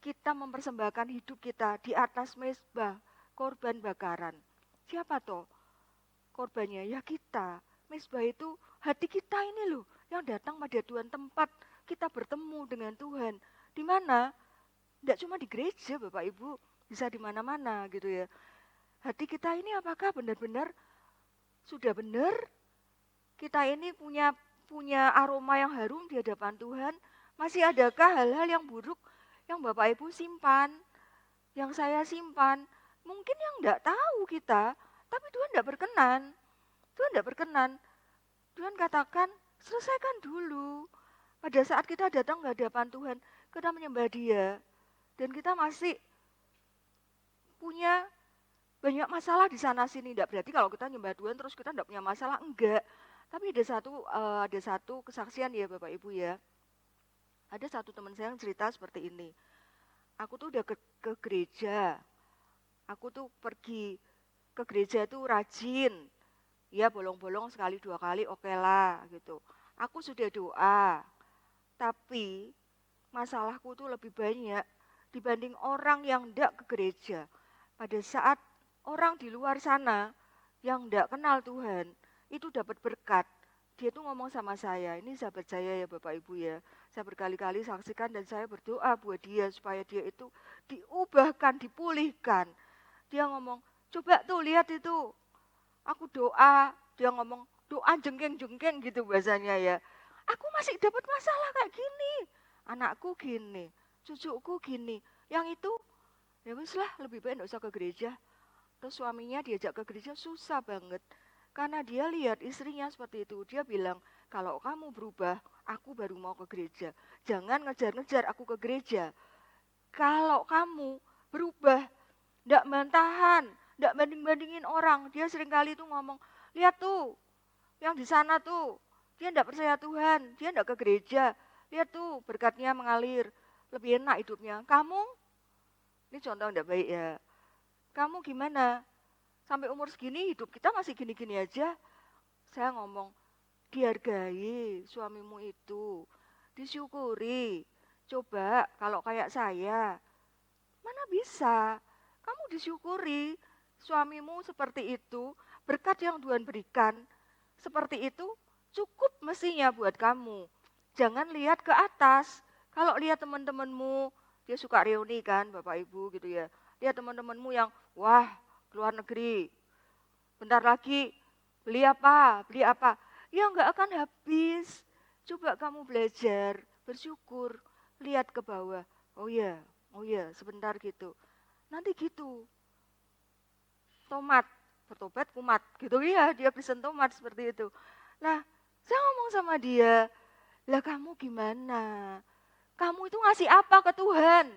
kita mempersembahkan hidup kita di atas mezbah korban bakaran. Siapa toh korbannya? Ya kita. Mezbah itu hati kita ini loh, yang datang pada Tuhan, tempat kita bertemu dengan Tuhan. Di mana? Tidak cuma di gereja Bapak Ibu, bisa di mana-mana gitu ya. Hati kita ini apakah benar-benar sudah benar? Kita ini punya aroma yang harum di hadapan Tuhan? Masih adakah hal-hal yang buruk yang Bapak Ibu simpan, yang saya simpan? Mungkin yang tidak tahu kita, tapi Tuhan tidak berkenan. Tuhan tidak berkenan. Tuhan katakan, selesaikan dulu. Pada saat kita datang ke hadapan Tuhan, kita menyembah Dia, dan kita masih punya banyak masalah di sana sini. Tidak berarti kalau kita menyembah Tuhan terus kita tidak punya masalah, enggak. Tapi ada satu kesaksian ya Bapak Ibu ya. Ada satu teman saya yang cerita seperti ini. Aku tuh udah ke gereja. Aku tuh pergi ke gereja itu rajin. Ya bolong-bolong sekali 2 kali oke lah gitu. Aku sudah doa. Tapi masalahku tuh lebih banyak dibanding orang yang tidak ke gereja. Pada saat orang di luar sana yang tidak kenal Tuhan, itu dapat berkat. Dia tuh ngomong sama saya, ini sahabat saya ya Bapak Ibu ya. Saya berkali-kali saksikan dan saya berdoa buat dia supaya dia itu diubahkan, dipulihkan. Dia ngomong, coba tuh lihat itu. Aku doa, dia ngomong doa jengkeng-jengkeng gitu bahasanya ya. Aku masih dapat masalah kayak gini. Anakku gini, cucuku gini. Yang itu, ya wis lah lebih baik enggak usah ke gereja. Terus suaminya diajak ke gereja susah banget. Karena dia lihat istrinya seperti itu. Dia bilang, kalau kamu berubah, aku baru mau ke gereja. Jangan ngejar-ngejar aku ke gereja. Kalau kamu berubah, enggak bantahan, enggak banding-bandingin orang. Dia seringkali tuh ngomong, lihat tuh, yang di sana tuh, dia enggak percaya Tuhan, dia enggak ke gereja. Lihat tuh, berkatnya mengalir, lebih enak hidupnya. Kamu, ini contoh enggak baik ya. Kamu gimana? Sampai umur segini hidup kita masih gini-gini aja. Saya ngomong, dihargai suamimu itu, disyukuri. Coba kalau kayak saya, mana bisa? Kamu disyukuri, suamimu seperti itu, berkat yang Tuhan berikan, seperti itu cukup mestinya buat kamu. Jangan lihat ke atas. Kalau lihat teman-temanmu, dia suka reuni kan Bapak Ibu gitu ya. Lihat teman-temanmu yang, wah keluar negeri, bentar lagi beli apa, ya nggak akan habis. Coba kamu belajar, bersyukur, lihat ke bawah, oh ya, sebentar gitu. Nanti gitu, tomat, bertobat kumat, gitu ya, dia pesen tomat seperti itu. Nah, saya ngomong sama dia, lah kamu gimana? Kamu itu ngasih apa ke Tuhan?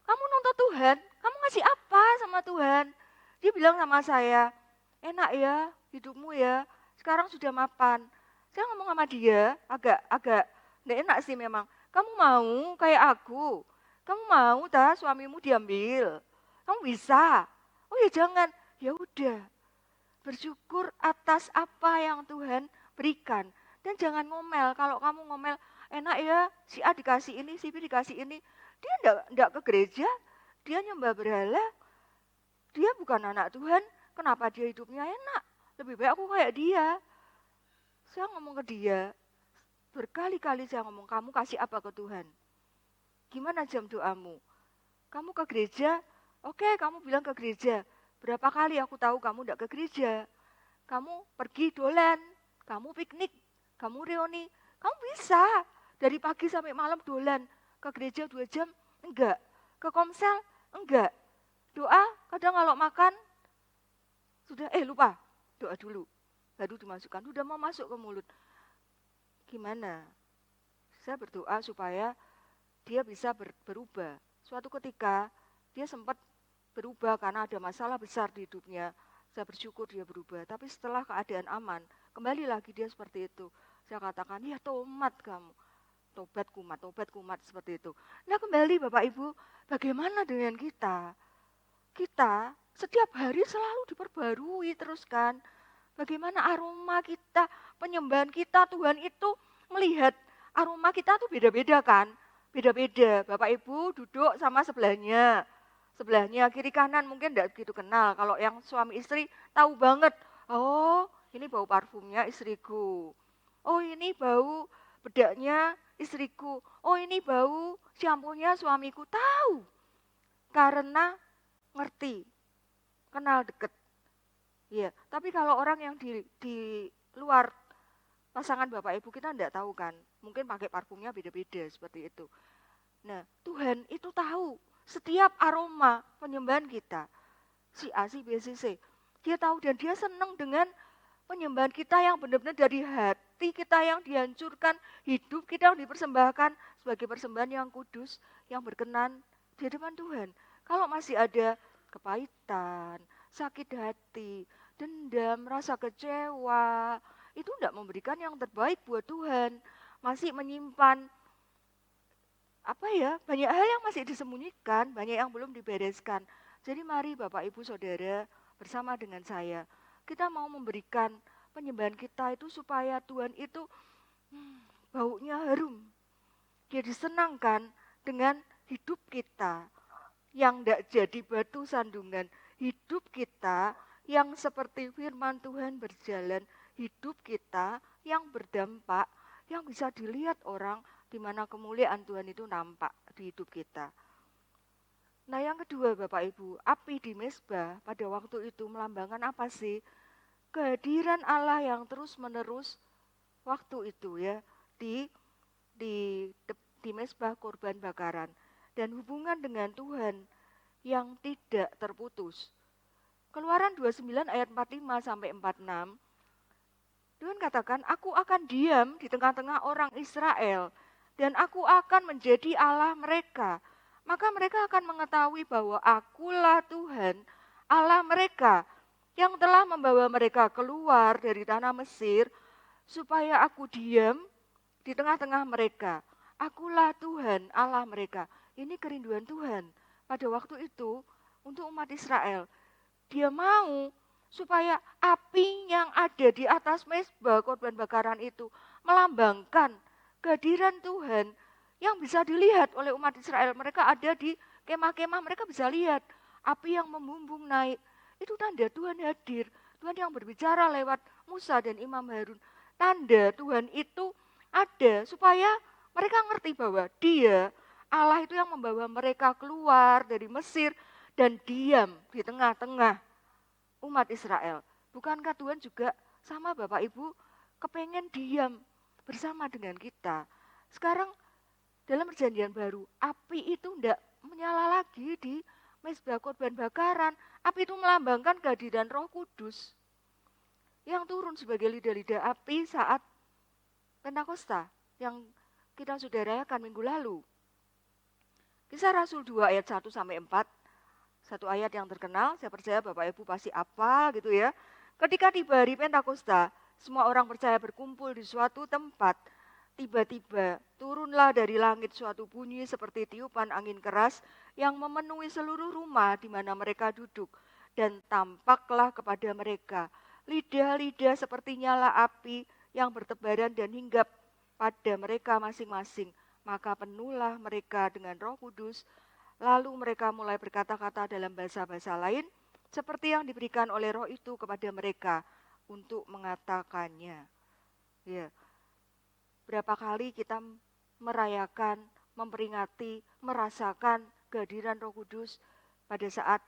Kamu nuntut Tuhan, kamu ngasih apa sama Tuhan? Dia bilang sama saya, enak ya hidupmu ya, sekarang sudah mapan. Saya ngomong sama dia, agak nggak enak sih memang. Kamu mau kayak aku? Kamu mau suamimu diambil? Kamu bisa? Oh ya jangan, ya udah. Bersyukur atas apa yang Tuhan berikan. Dan jangan ngomel, kalau kamu ngomel, enak ya, si A dikasih ini, si B dikasih ini. Dia enggak ke gereja, dia nyembah berhala. Dia bukan anak Tuhan, kenapa dia hidupnya enak? Lebih baik aku kayak dia. Saya ngomong ke dia, berkali-kali saya ngomong, kamu kasih apa ke Tuhan? Gimana jam doamu? Kamu ke gereja? Oke, kamu bilang ke gereja. Berapa kali aku tahu kamu enggak ke gereja? Kamu pergi dolan, kamu piknik, kamu reuni. Kamu bisa dari pagi sampai malam dolan. Ke gereja 2 jam? Enggak. Ke komsel? Enggak. Doa, kadang kalau makan, sudah lupa, doa dulu. Baru dimasukkan, udah mau masuk ke mulut. Gimana? Saya berdoa supaya dia bisa berubah. Suatu ketika, dia sempat berubah karena ada masalah besar di hidupnya. Saya bersyukur dia berubah. Tapi setelah keadaan aman, kembali lagi dia seperti itu. Saya katakan, ya tomat kamu. Tobat kumat, seperti itu. Nah kembali Bapak Ibu, bagaimana dengan kita? Kita setiap hari selalu diperbarui terus kan. Bagaimana aroma kita, penyembahan kita, Tuhan itu melihat aroma kita tuh beda-beda kan. Beda-beda, Bapak Ibu duduk sama sebelahnya. Sebelahnya kiri kanan mungkin tidak begitu kenal. Kalau yang suami istri tahu banget. Oh ini bau parfumnya istriku. Oh ini bau bedaknya istriku. Oh ini bau shampoo-nya suamiku. Tahu. Karena ngerti. Kenal deket. Ya, tapi kalau orang yang di luar pasangan Bapak Ibu kita tidak tahu kan. Mungkin pakai parfumnya beda-beda seperti itu. Nah, Tuhan itu tahu setiap aroma penyembahan kita. Si A, si B, si C. Dia tahu dan dia senang dengan penyembahan kita yang benar-benar dari hati kita yang dihancurkan, hidup kita yang dipersembahkan sebagai persembahan yang kudus, yang berkenan di hadapan Tuhan. Kalau masih ada kepahitan, sakit hati, dendam, rasa kecewa, itu tidak memberikan yang terbaik buat Tuhan. Masih menyimpan banyak hal yang masih disembunyikan, banyak yang belum dibereskan. Jadi mari Bapak Ibu Saudara bersama dengan saya, kita mau memberikan penyembahan kita itu supaya Tuhan itu baunya harum. Dia disenangkan dengan hidup kita yang tidak jadi batu sandungan. Hidup kita yang seperti firman Tuhan berjalan. Hidup kita yang berdampak, yang bisa dilihat orang, di mana kemuliaan Tuhan itu nampak di hidup kita. Nah yang kedua Bapak Ibu, api di mezbah pada waktu itu melambangkan apa sih? Kehadiran Allah yang terus menerus waktu itu ya di mezbah korban bakaran dan hubungan dengan Tuhan yang tidak terputus. Keluaran 29 ayat 45 sampai 46. Tuhan katakan, aku akan diam di tengah-tengah orang Israel dan aku akan menjadi Allah mereka. Maka mereka akan mengetahui bahwa akulah Tuhan Allah mereka yang telah membawa mereka keluar dari tanah Mesir supaya aku diam di tengah-tengah mereka. Akulah Tuhan Allah mereka. Ini kerinduan Tuhan pada waktu itu untuk umat Israel. Dia mau supaya api yang ada di atas mezbah korban bakaran itu melambangkan kehadiran Tuhan yang bisa dilihat oleh umat Israel. Mereka ada di kemah-kemah, mereka bisa lihat api yang membumbung naik. Itu tanda Tuhan hadir. Tuhan yang berbicara lewat Musa dan Imam Harun. Tanda Tuhan itu ada supaya mereka ngerti bahwa Dia, Allah itu yang membawa mereka keluar dari Mesir dan diam di tengah-tengah umat Israel. Bukankah Tuhan juga sama Bapak Ibu kepengen diam bersama dengan kita? Sekarang dalam perjanjian baru, api itu tidak menyala lagi di mezbah korban bakaran. Api itu melambangkan kehadiran Roh Kudus yang turun sebagai lidah-lidah api saat Pentakosta yang kita sudah rayakan minggu lalu. Kisah Rasul 2 ayat 1 sampai 4. Satu ayat yang terkenal, saya percaya Bapak Ibu pasti hafal gitu ya. Ketika tiba hari Pentakosta, semua orang percaya berkumpul di suatu tempat. Tiba-tiba turunlah dari langit suatu bunyi seperti tiupan angin keras yang memenuhi seluruh rumah di mana mereka duduk. Dan tampaklah kepada mereka lidah-lidah seperti nyala api yang bertebaran dan hinggap pada mereka masing-masing. Maka penuhlah mereka dengan Roh Kudus, lalu mereka mulai berkata-kata dalam bahasa-bahasa lain, seperti yang diberikan oleh Roh itu kepada mereka untuk mengatakannya. Ya. Berapa kali kita merayakan, memperingati, merasakan kehadiran Roh Kudus pada saat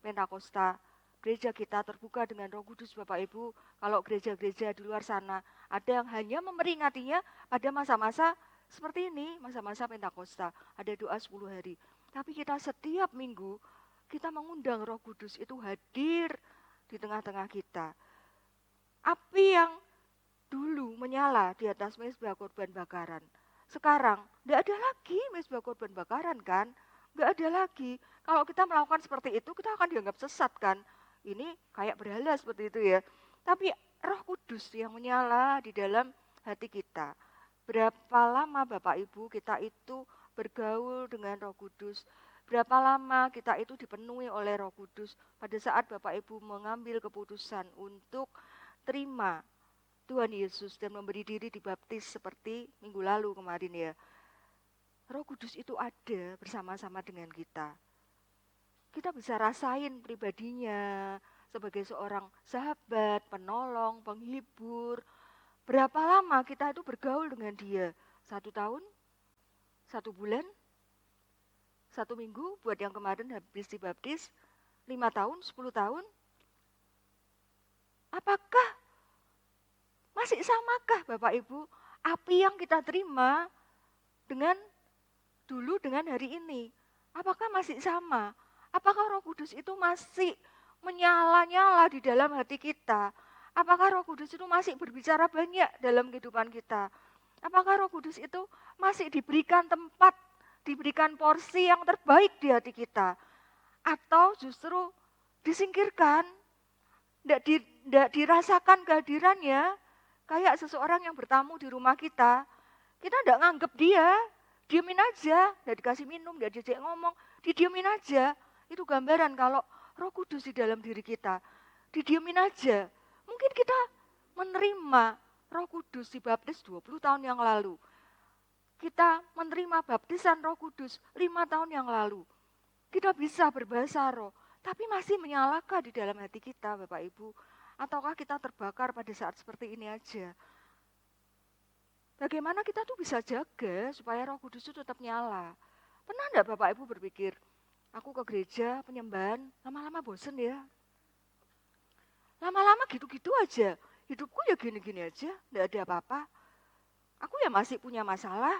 Pentakosta. Gereja kita terbuka dengan Roh Kudus, Bapak Ibu. Kalau gereja-gereja di luar sana ada yang hanya memperingatinya pada masa-masa seperti ini, masa-masa Pentakosta. Ada doa 10 hari. Tapi kita setiap minggu, kita mengundang Roh Kudus itu hadir di tengah-tengah kita. Api yang dulu menyala di atas mezbah korban bakaran. Sekarang tidak ada lagi mezbah korban bakaran kan? Nggak ada lagi. Kalau kita melakukan seperti itu, kita akan dianggap sesat kan? Ini kayak berhala seperti itu ya. Tapi Roh Kudus yang menyala di dalam hati kita. Berapa lama Bapak Ibu kita itu bergaul dengan Roh Kudus? Berapa lama kita itu dipenuhi oleh Roh Kudus pada saat Bapak Ibu mengambil keputusan untuk terima Tuhan Yesus dan memberi diri dibaptis seperti minggu lalu kemarin ya. Roh Kudus itu ada bersama-sama dengan kita. Kita bisa rasain pribadinya sebagai seorang sahabat, penolong, penghibur. Berapa lama kita itu bergaul dengan dia? 1 tahun? 1 bulan? 1 minggu buat yang kemarin habis dibaptis? 5 tahun? 10 tahun? Apakah masih samakah Bapak Ibu api yang kita terima dengan dulu dengan hari ini? Apakah masih sama? Apakah Roh Kudus itu masih menyala-nyala di dalam hati kita? Apakah Roh Kudus itu masih berbicara banyak dalam kehidupan kita? Apakah Roh Kudus itu masih diberikan tempat, diberikan porsi yang terbaik di hati kita? Atau justru disingkirkan, tidak dirasakan kehadirannya, kayak seseorang yang bertamu di rumah kita tidak nganggep dia, diemin aja, tidak dikasih minum, tidak diajak ngomong, didiemin aja. Itu gambaran kalau Roh Kudus di dalam diri kita, didiemin aja. Mungkin kita menerima Roh Kudus dibaptis 20 tahun yang lalu. Kita menerima baptisan Roh Kudus 5 tahun yang lalu. Kita bisa berbahasa roh, tapi masih menyalakah di dalam hati kita Bapak Ibu? Ataukah kita terbakar pada saat seperti ini aja? Bagaimana kita tuh bisa jaga supaya Roh Kudus itu tetap nyala? Pernah enggak Bapak Ibu berpikir, aku ke gereja penyembahan, lama-lama bosen ya. Lama-lama gitu-gitu aja. Hidupku ya gini-gini aja, enggak ada apa-apa. Aku ya masih punya masalah,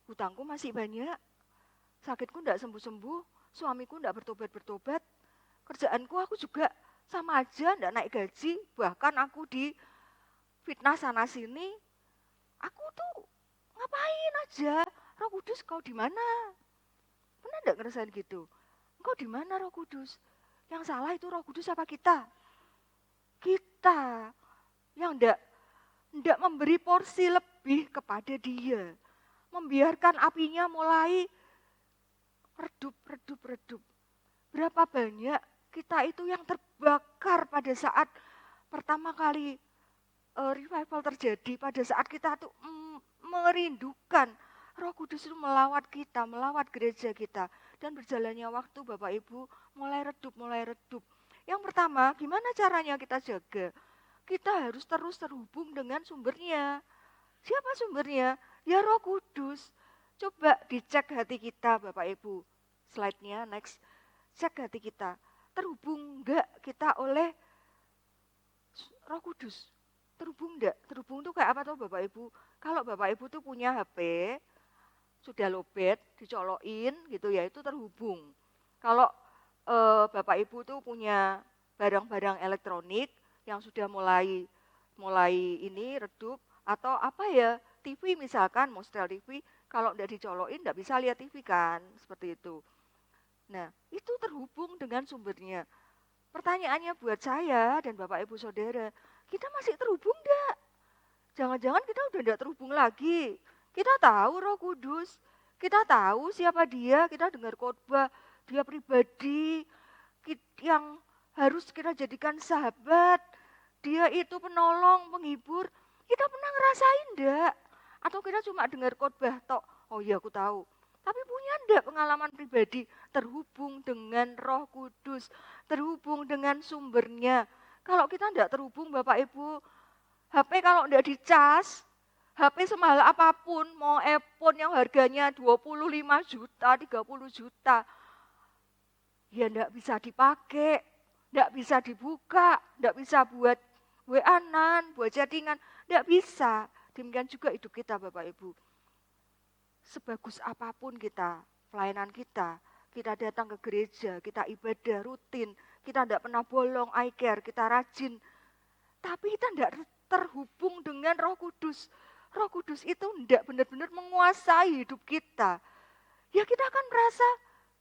hutangku masih banyak, sakitku enggak sembuh-sembuh, suamiku enggak bertobat-bertobat, kerjaanku aku juga sama aja, enggak naik gaji, bahkan aku di fitnah sana-sini. Aku tuh ngapain aja? Roh Kudus kau di mana? Pernah enggak ngerasain gitu? Engkau di mana Roh Kudus? Yang salah itu Roh Kudus apa kita? Kita yang enggak memberi porsi lebih kepada dia. Membiarkan apinya mulai redup. Berapa banyak kita itu yang terbakar pada saat pertama kali revival terjadi, pada saat kita tuh merindukan Roh Kudus itu melawat kita, melawat gereja kita. Dan berjalannya waktu Bapak Ibu mulai redup. Yang pertama, gimana caranya kita jaga? Kita harus terus terhubung dengan sumbernya. Siapa sumbernya? Ya Roh Kudus. Coba dicek hati kita Bapak Ibu. Slide-nya next. Cek hati kita. Terhubung enggak kita oleh Roh Kudus? Terhubung enggak? Terhubung itu kayak apa tuh Bapak Ibu? Kalau Bapak Ibu tuh punya HP, sudah lowbat, dicolokin gitu ya, itu terhubung. Kalau Bapak Ibu tuh punya barang-barang elektronik yang sudah mulai ini redup, atau apa ya, TV misalkan, mau setel TV, kalau enggak dicolokin enggak bisa lihat TV kan, seperti itu. Nah, itu terhubung dengan sumbernya. Pertanyaannya buat saya dan Bapak Ibu Saudara, kita masih terhubung enggak? Jangan-jangan kita udah enggak terhubung lagi. Kita tahu Roh Kudus, kita tahu siapa dia, kita dengar khotbah, dia pribadi yang harus kita jadikan sahabat, dia itu penolong, penghibur. Kita pernah ngerasain enggak? Atau kita cuma dengar khotbah tok, oh iya aku tahu. Tapi punya enggak pengalaman pribadi terhubung dengan Roh Kudus, terhubung dengan sumbernya. Kalau kita enggak terhubung Bapak Ibu, HP kalau enggak dicas, HP semahal apapun, mau iPhone yang harganya 25 juta, 30 juta, ya enggak bisa dipakai, enggak bisa dibuka, enggak bisa buat WA-an, buat chattingan, enggak bisa. Demikian juga hidup kita Bapak Ibu. Sebagus apapun kita, pelayanan kita datang ke gereja, kita ibadah rutin, kita enggak pernah bolong, I care, kita rajin. Tapi kita enggak terhubung dengan Roh Kudus. Roh Kudus itu enggak benar-benar menguasai hidup kita. Ya kita akan merasa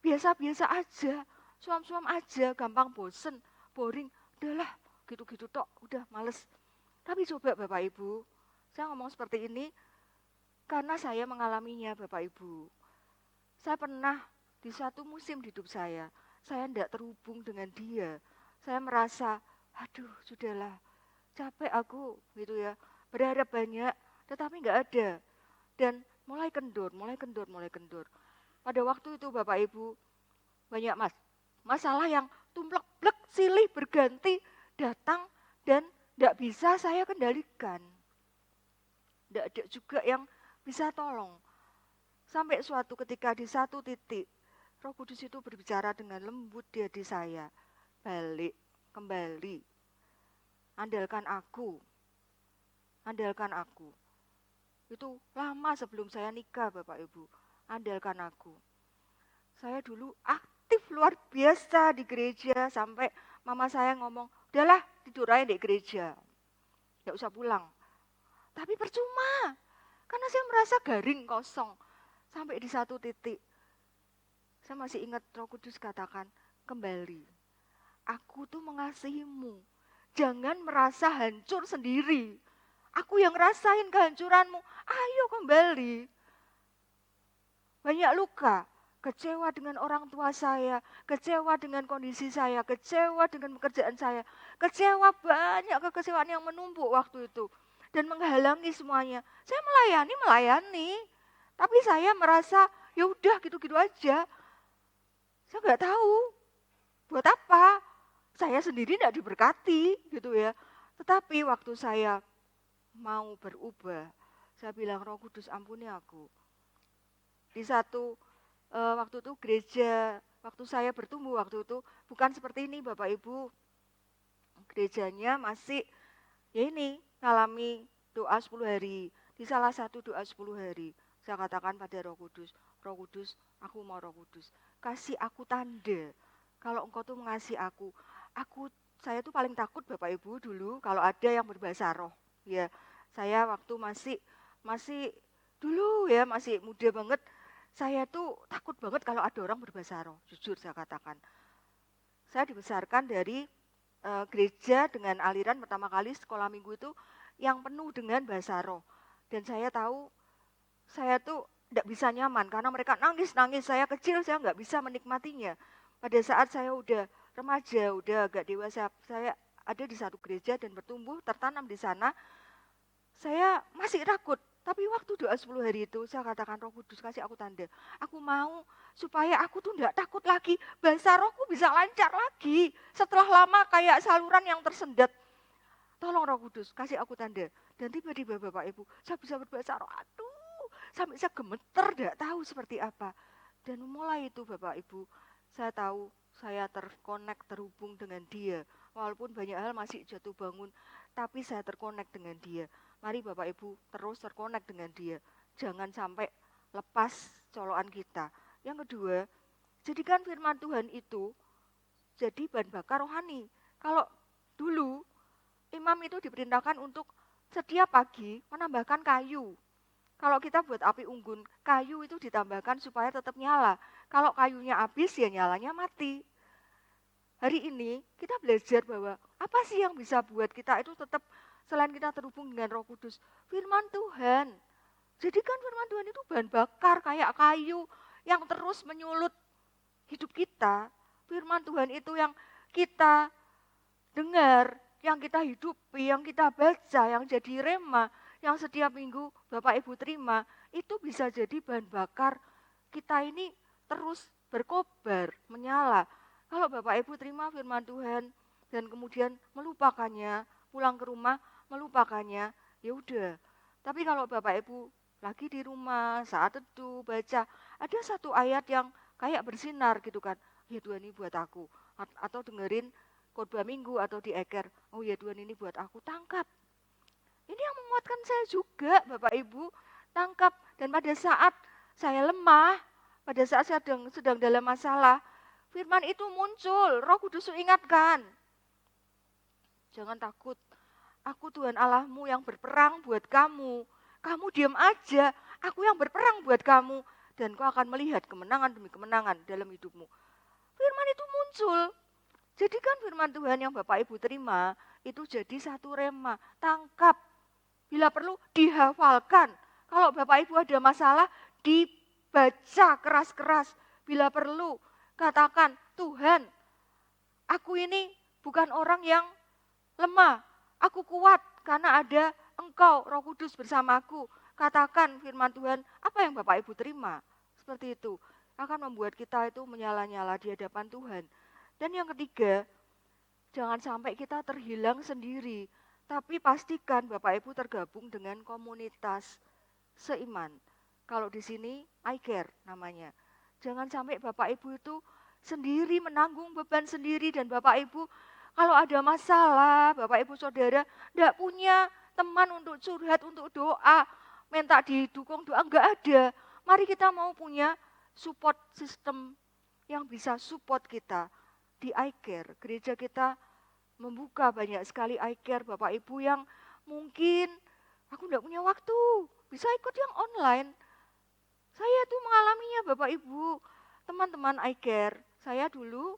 biasa-biasa aja, suam-suam aja, gampang bosen, boring. Udahlah, gitu-gitu tok, udah males. Tapi coba Bapak Ibu, saya ngomong seperti ini karena saya mengalaminya Bapak Ibu. Saya pernah di satu musim di hidup saya enggak terhubung dengan Dia. Saya merasa, aduh sudahlah, capek aku gitu ya. Berharap banyak, tetapi enggak ada. Dan mulai kendur. Pada waktu itu Bapak Ibu, banyak masalah yang tumplek-plek, silih berganti, datang dan enggak bisa saya kendalikan. Enggak ada juga yang bisa tolong. Sampai suatu ketika di satu titik, Roh Kudus itu berbicara dengan lembut di hati saya. Balik, kembali. Andalkan aku. Itu lama sebelum saya nikah Bapak Ibu. Andalkan aku. Saya dulu aktif luar biasa di gereja sampai mama saya ngomong, udahlah tidur aja di gereja. Gak usah pulang. Tapi percuma. Karena saya merasa garing, kosong. Sampai di satu titik. Saya masih ingat Roh Kudus katakan, kembali. Aku tuh mengasihimu. Jangan merasa hancur sendiri. Aku yang rasain kehancuranmu. Ayo kembali. Banyak luka. Kecewa dengan orang tua saya. Kecewa dengan kondisi saya. Kecewa dengan pekerjaan saya. Kecewa banyak kekecewaan yang menumpuk waktu itu. Dan menghalangi semuanya. Saya melayani. Tapi saya merasa, ya udah gitu-gitu aja. Saya nggak tahu. Buat apa? Saya sendiri tidak diberkati gitu ya. Tetapi waktu saya mau berubah, saya bilang Roh Kudus ampuni aku. Di satu waktu itu gereja, waktu saya bertumbuh waktu itu bukan seperti ini Bapak Ibu. Gerejanya masih ya ini ngalami doa 10 hari. Di salah satu doa 10 hari, saya katakan pada Roh Kudus, aku mau Roh Kudus. Kasih aku tanda. Kalau engkau tuh mengasihi aku, saya tuh paling takut Bapak Ibu dulu kalau ada yang berbahasa roh. Ya, saya waktu masih dulu ya, masih muda banget, saya tuh takut banget kalau ada orang berbahasa roh. Jujur saya katakan. Saya dibesarkan dari gereja dengan aliran pertama kali sekolah minggu itu yang penuh dengan bahasa roh. Dan saya tahu saya tuh tidak bisa nyaman karena mereka nangis. Saya kecil, saya nggak bisa menikmatinya. Pada saat saya udah remaja, udah agak dewasa, saya ada di satu gereja dan bertumbuh, tertanam di sana. Saya masih takut. Tapi waktu doa 10 hari itu, saya katakan Roh Kudus kasih aku tanda. Aku mau supaya aku tuh enggak takut lagi. Bahasa rohku bisa lancar lagi. Setelah lama kayak saluran yang tersendat. Tolong Roh Kudus kasih aku tanda. Dan tiba-tiba Bapak Ibu, saya bisa berbahasa roh. Aduh, sampai saya gemeter, enggak tahu seperti apa. Dan mulai itu Bapak Ibu, saya tahu saya terhubung dengan Dia. Walaupun banyak hal masih jatuh bangun, tapi saya terkonek dengan Dia. Mari Bapak Ibu terus terkonek dengan Dia. Jangan sampai lepas colokan kita. Yang kedua, jadikan firman Tuhan itu jadi bahan bakar rohani. Kalau dulu imam itu diperintahkan untuk setiap pagi menambahkan kayu. Kalau kita buat api unggun, kayu itu ditambahkan supaya tetap nyala. Kalau kayunya habis, ya nyalanya mati. Hari ini kita belajar bahwa apa sih yang bisa buat kita itu tetap selain kita terhubung dengan Roh Kudus, firman Tuhan. Jadikan firman Tuhan itu bahan bakar kayak kayu yang terus menyulut hidup kita. Firman Tuhan itu yang kita dengar, yang kita hidupi, yang kita baca, yang jadi rema, yang setiap minggu Bapak Ibu terima, itu bisa jadi bahan bakar kita ini terus berkobar, menyala. Kalau Bapak Ibu terima firman Tuhan dan kemudian melupakannya, pulang ke rumah melupakannya, ya udah. Tapi kalau Bapak Ibu lagi di rumah, saat teduh, baca, ada satu ayat yang kayak bersinar gitu kan, ya Tuhan ini buat aku. Atau dengerin khotbah minggu atau di eker, oh ya Tuhan ini buat aku, tangkap. Ini yang menguatkan saya juga Bapak Ibu, tangkap. Dan pada saat saya lemah, pada saat saya sedang dalam masalah, firman itu muncul, Roh Kudus ingatkan. Jangan takut, aku Tuhan Allahmu yang berperang buat kamu. Kamu diam aja, aku yang berperang buat kamu. Dan kau akan melihat kemenangan demi kemenangan dalam hidupmu. Firman itu muncul. Jadikan firman Tuhan yang Bapak Ibu terima, itu jadi satu rema, tangkap. Bila perlu dihafalkan. Kalau Bapak Ibu ada masalah, dibaca keras-keras. Bila perlu, katakan, Tuhan, aku ini bukan orang yang lemah. Aku kuat karena ada Engkau, Roh Kudus bersamaku. Katakan firman Tuhan, apa yang Bapak Ibu terima. Seperti itu. Akan membuat kita itu menyala-nyala di hadapan Tuhan. Dan yang ketiga, jangan sampai kita terhilang sendiri. Tapi pastikan Bapak Ibu tergabung dengan komunitas seiman. Kalau di sini, I care namanya. Jangan sampai Bapak Ibu itu sendiri menanggung beban sendiri. Dan Bapak Ibu kalau ada masalah, Bapak Ibu Saudara tidak punya teman untuk curhat, untuk doa, minta didukung doa, enggak ada. Mari kita mau punya support system yang bisa support kita. Di iCare, gereja kita membuka banyak sekali iCare Bapak Ibu yang mungkin aku enggak punya waktu, bisa ikut yang online. Saya tuh mengalaminya Bapak Ibu, teman-teman iCare. Saya dulu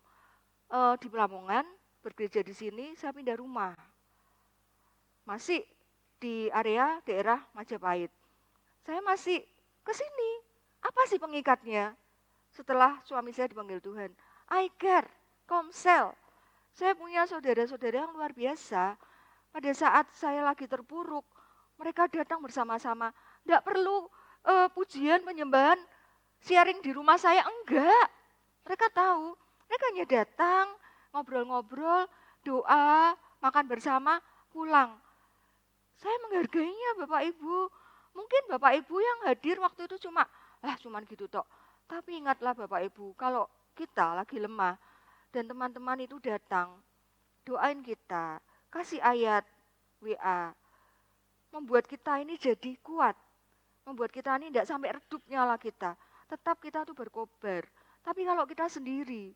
di Lamongan, bergereja di sini, saya pindah rumah. Masih di area daerah Majapahit. Saya masih ke sini. Apa sih pengikatnya? Setelah suami saya dipanggil Tuhan. iCare, Komsel. Saya punya saudara-saudara yang luar biasa. Pada saat saya lagi terpuruk, mereka datang bersama-sama. Tidak perlu pujian, penyembahan, sharing di rumah saya, enggak. Mereka tahu, mereka hanya datang, ngobrol-ngobrol, doa, makan bersama, pulang. Saya menghargainya Bapak Ibu. Mungkin Bapak Ibu yang hadir waktu itu cuman gitu tok. Tapi ingatlah Bapak Ibu, kalau kita lagi lemah dan teman-teman itu datang, doain kita, kasih ayat WA, membuat kita ini jadi kuat. Membuat kita ini tidak sampai redup nyala kita. Tetap kita tuh berkobar. Tapi kalau kita sendiri,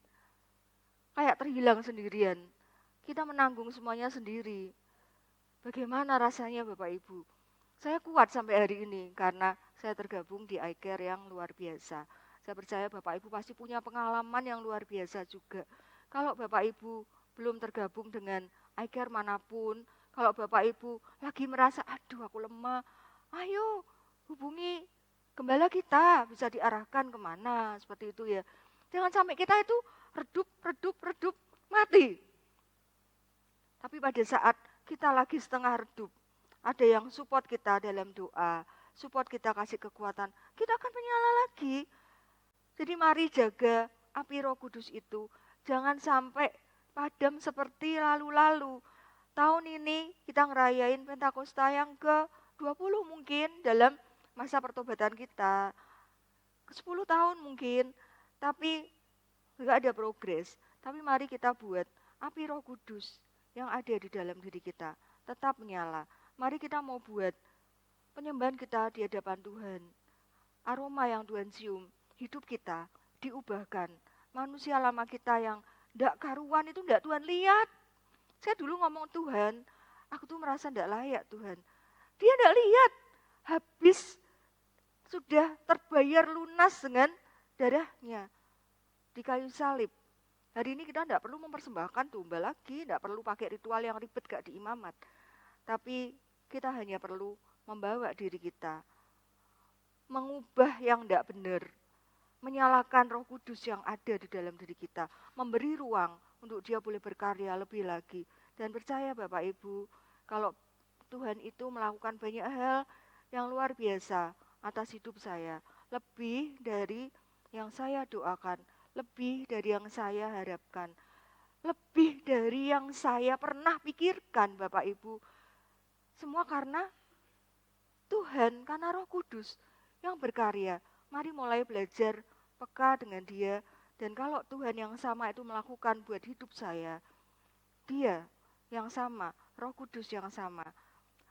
kayak terhilang sendirian, kita menanggung semuanya sendiri. Bagaimana rasanya Bapak Ibu? Saya kuat sampai hari ini karena saya tergabung di iCare yang luar biasa. Saya percaya Bapak Ibu pasti punya pengalaman yang luar biasa juga. Kalau Bapak Ibu belum tergabung dengan iCare manapun, kalau Bapak Ibu lagi merasa, aduh aku lemah, ayo hubungi gembala kita, bisa diarahkan kemana, seperti itu ya. Jangan sampai kita itu redup, mati. Tapi pada saat kita lagi setengah redup, ada yang support kita dalam doa, support kita kasih kekuatan, kita akan menyala lagi. Jadi mari jaga api Roh Kudus itu, jangan sampai padam seperti lalu-lalu. Tahun ini kita ngerayain Pentakosta yang ke-20 mungkin dalam masa pertobatan kita. Ke-10 tahun mungkin, tapi enggak ada progres. Tapi mari kita buat api Roh Kudus yang ada di dalam diri kita tetap menyala. Mari kita mau buat penyembahan kita di hadapan Tuhan. Aroma yang Tuhan cium, hidup kita diubahkan. Manusia lama kita yang tidak karuan itu tidak Tuhan lihat. Saya dulu ngomong Tuhan, aku tuh merasa tidak layak Tuhan. Dia tidak lihat, habis sudah terbayar lunas dengan darahnya di kayu salib. Hari ini kita tidak perlu mempersembahkan domba lagi, tidak perlu pakai ritual yang ribet gak diimamat. Tapi kita hanya perlu membawa diri kita, mengubah yang tidak benar, menyalakan Roh Kudus yang ada di dalam diri kita, memberi ruang untuk dia boleh berkarya lebih lagi. Dan percaya Bapak Ibu, kalau Tuhan itu melakukan banyak hal yang luar biasa atas hidup saya. Lebih dari yang saya doakan, lebih dari yang saya harapkan, lebih dari yang saya pernah pikirkan Bapak Ibu. Semua karena Tuhan, karena Roh Kudus yang berkarya. Mari mulai belajar peka dengan Dia. Dan kalau Tuhan yang sama itu melakukan buat hidup saya, Dia yang sama, Roh Kudus yang sama,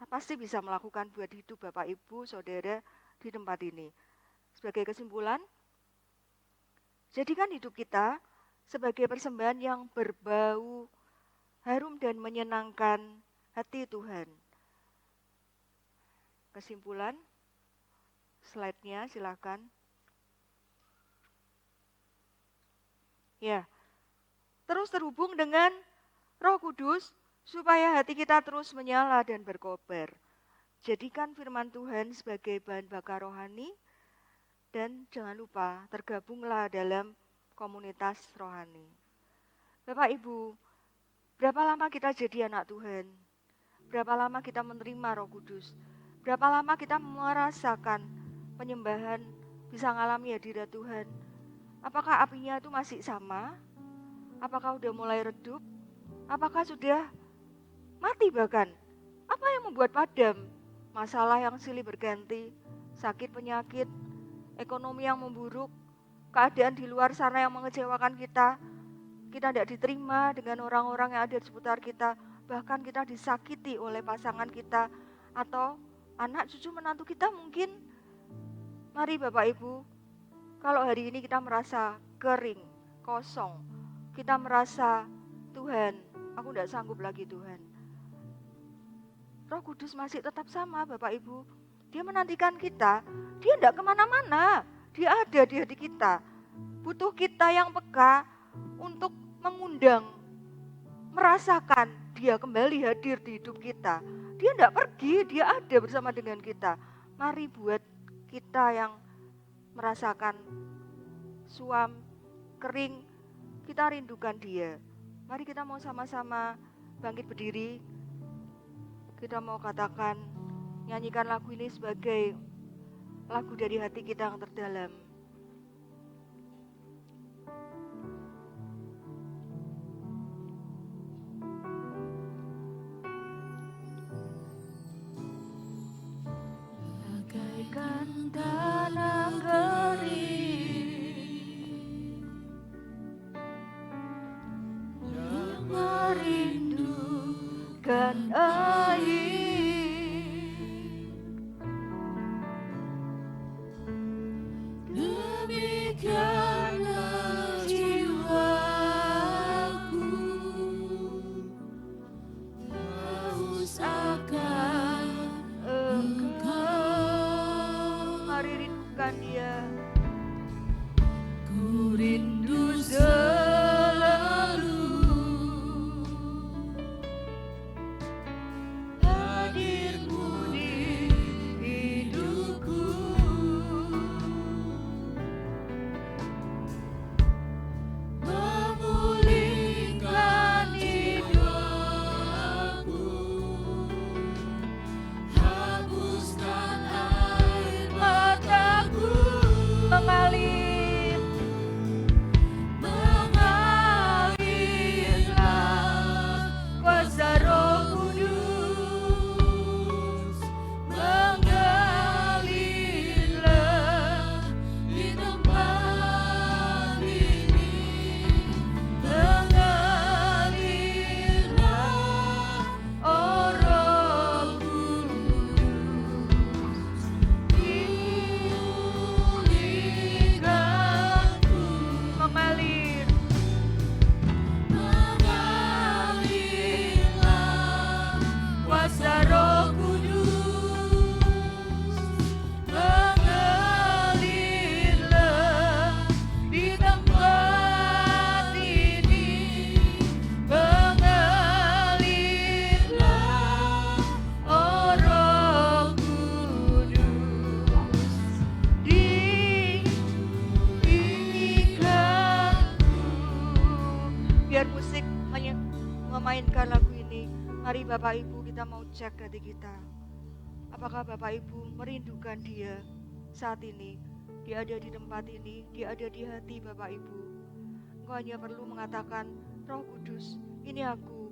pasti bisa melakukan buat hidup Bapak Ibu, Saudara di tempat ini. Sebagai kesimpulan, jadikan hidup kita sebagai persembahan yang berbau harum dan menyenangkan hati Tuhan. Kesimpulan, slide-nya silakan. Ya, terus terhubung dengan Roh Kudus supaya hati kita terus menyala dan berkobar. Jadikan firman Tuhan sebagai bahan bakar rohani dan jangan lupa tergabunglah dalam komunitas rohani. Bapak Ibu, berapa lama kita jadi anak Tuhan? Berapa lama kita menerima Roh Kudus? Berapa lama kita merasakan penyembahan, bisa mengalami hadirat Tuhan? Apakah apinya itu masih sama? Apakah sudah mulai redup? Apakah sudah mati bahkan? Apa yang membuat padam? Masalah yang silih berganti, sakit penyakit, ekonomi yang memburuk, keadaan di luar sana yang mengecewakan kita tidak diterima dengan orang-orang yang ada di seputar kita, bahkan kita disakiti oleh pasangan kita atau anak cucu menantu kita mungkin. Mari Bapak Ibu, kalau hari ini kita merasa kering, kosong, kita merasa Tuhan, aku tidak sanggup lagi Tuhan. Roh Kudus masih tetap sama Bapak Ibu. Dia menantikan kita, dia tidak kemana-mana, dia ada di hati kita. Butuh kita yang peka untuk mengundang, merasakan dia kembali hadir di hidup kita. Dia tidak pergi, dia ada bersama dengan kita. Mari buat kita yang merasakan suam, kering, kita rindukan dia. Mari kita mau sama-sama bangkit berdiri. Kita mau katakan, nyanyikan lagu ini sebagai lagu dari hati kita yang terdalam. Bagaikan tanah kering yang merindukan air, demikianlah jiwaku haus akan Engkau. Mari rindukan Dia. Ku rindu selalu hadir-Mu di hidupku, memulihkan hidupku, hapuskan air mataku, mengalirlah kuasa Roh Kudus, mengalirlah di tempat ini, mengalirlah oh Roh Kudus, pulihkanku, mengalirlah kuasa Roh Kudus, mengalirlah di tempat ini, mengalirlah oh Roh Kudus, dipulihkanku. Biar musik memainkan lagu ini, mari Bapak Ibu kita mau cek hati kita. Apakah Bapak Ibu merindukan Dia saat ini? Dia ada di tempat ini, Dia ada di hati Bapak Ibu. Engkau hanya perlu mengatakan, Roh Kudus, ini aku.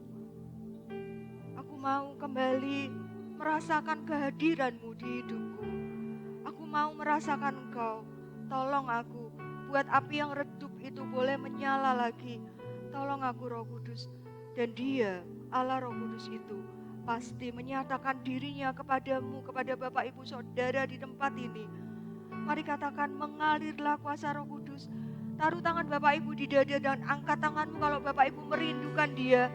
Aku mau kembali merasakan kehadiran-Mu di hidupku. Aku mau merasakan Engkau. Tolong aku, buat api yang redup itu boleh menyala lagi. Tolong aku Roh Kudus. Dan Dia, Allah Roh Kudus itu, pasti menyatakan dirinya kepadamu, kepada Bapak Ibu Saudara di tempat ini. Mari katakan, mengalirlah kuasa Roh Kudus. Taruh tangan Bapak Ibu di dada dan angkat tanganmu kalau Bapak Ibu merindukan Dia.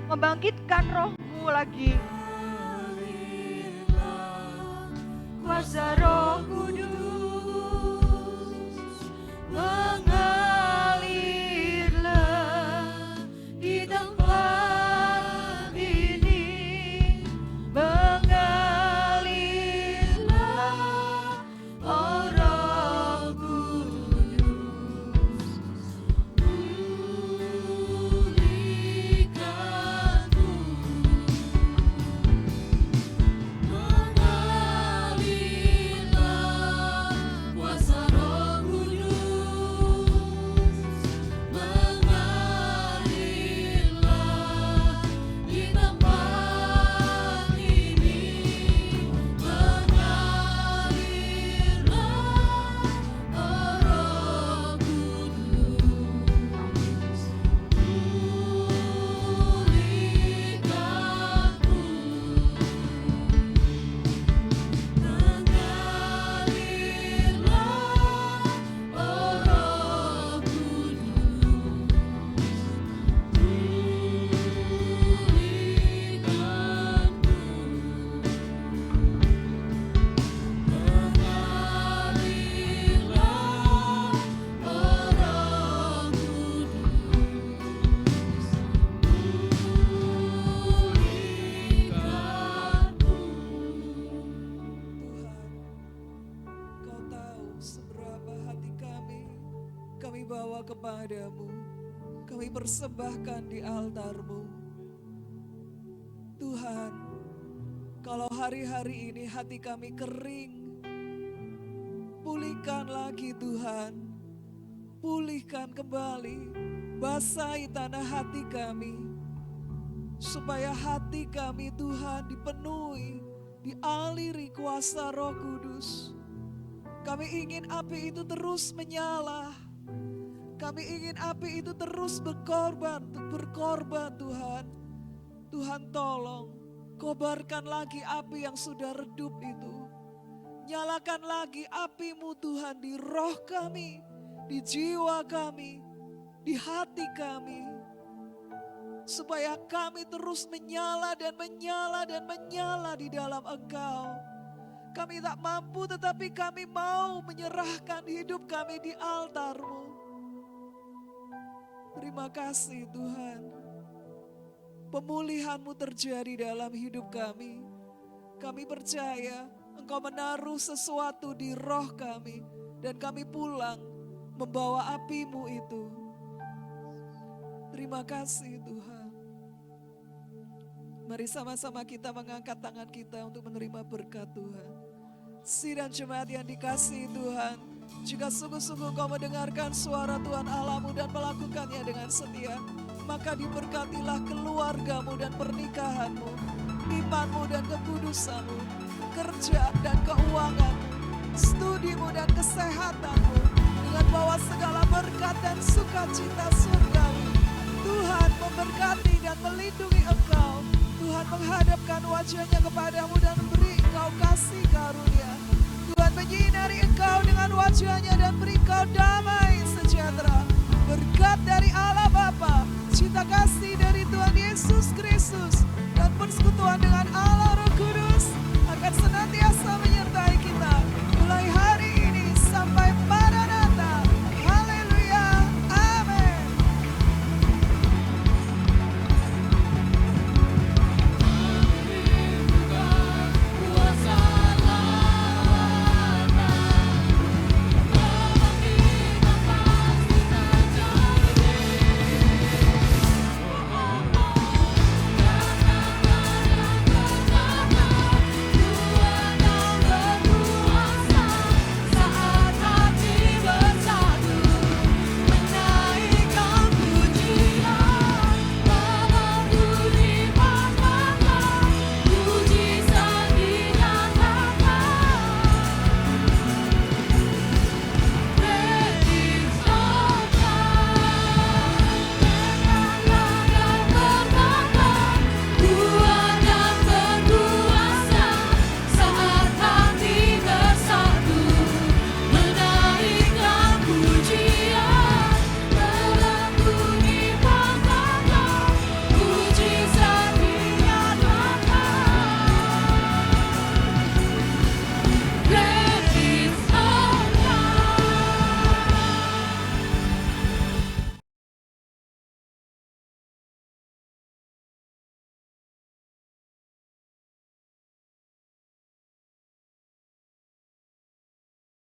Membangkitkan rohmu lagi. Kuasa Roh Kudus mengalirlah di tempat ini. Mengalirlah, oh Roh Kudus. Pulihkanku. Mengalirlah kuasa Roh Kudus. Mengalirlah di tempat ini. Mengalirlah, oh Roh Kudus. Pulihkanku. Mengalirlah, oh Roh Kau tahu seberapa hati kami bawa kepadamu, kami persembahkan di altar-Mu. Tuhan, kalau hari-hari ini hati kami kering, pulihkan lagi Tuhan, pulihkan kembali, basahi tanah hati kami, supaya hati kami Tuhan dipenuhi, dialiri kuasa Roh Kudus. Kami ingin api itu terus menyala. Kami ingin api itu terus berkorban Tuhan. Tuhan tolong, kobarkan lagi api yang sudah redup itu. Nyalakan lagi api-Mu Tuhan di roh kami, di jiwa kami, di hati kami. Supaya kami terus menyala dan menyala dan menyala di dalam Engkau. Kami tak mampu tetapi kami mau menyerahkan hidup kami di altar-Mu. Terima kasih Tuhan. Pemulihan-Mu terjadi dalam hidup kami. Kami percaya Engkau menaruh sesuatu di roh kami. Dan kami pulang membawa api-Mu itu. Terima kasih Tuhan. Mari sama-sama kita mengangkat tangan kita untuk menerima berkat Tuhan. Sidang jemaat yang dikasihi Tuhan, jika sungguh-sungguh kau mendengarkan suara Tuhan Allah-Mu dan melakukannya dengan setia, maka diberkatilah keluarga-Mu dan pernikahan-Mu, iman-Mu dan kekudusan-Mu, kerja dan keuangan-Mu, studi-Mu dan kesehatan-Mu, dengan bawa segala berkat dan sukacita surgawi. Tuhan memberkati dan melindungi engkau. Tuhan menghadapkan wajahnya kepadamu dan beri engkau kasih karunia. Tuhan menyinari engkau dengan wajahnya dan beri engkau damai sejahtera. Berkat dari Allah Bapa, cinta kasih dari Tuhan Yesus Kristus, dan persekutuan dengan Allah Roh Kudus akan senantiasa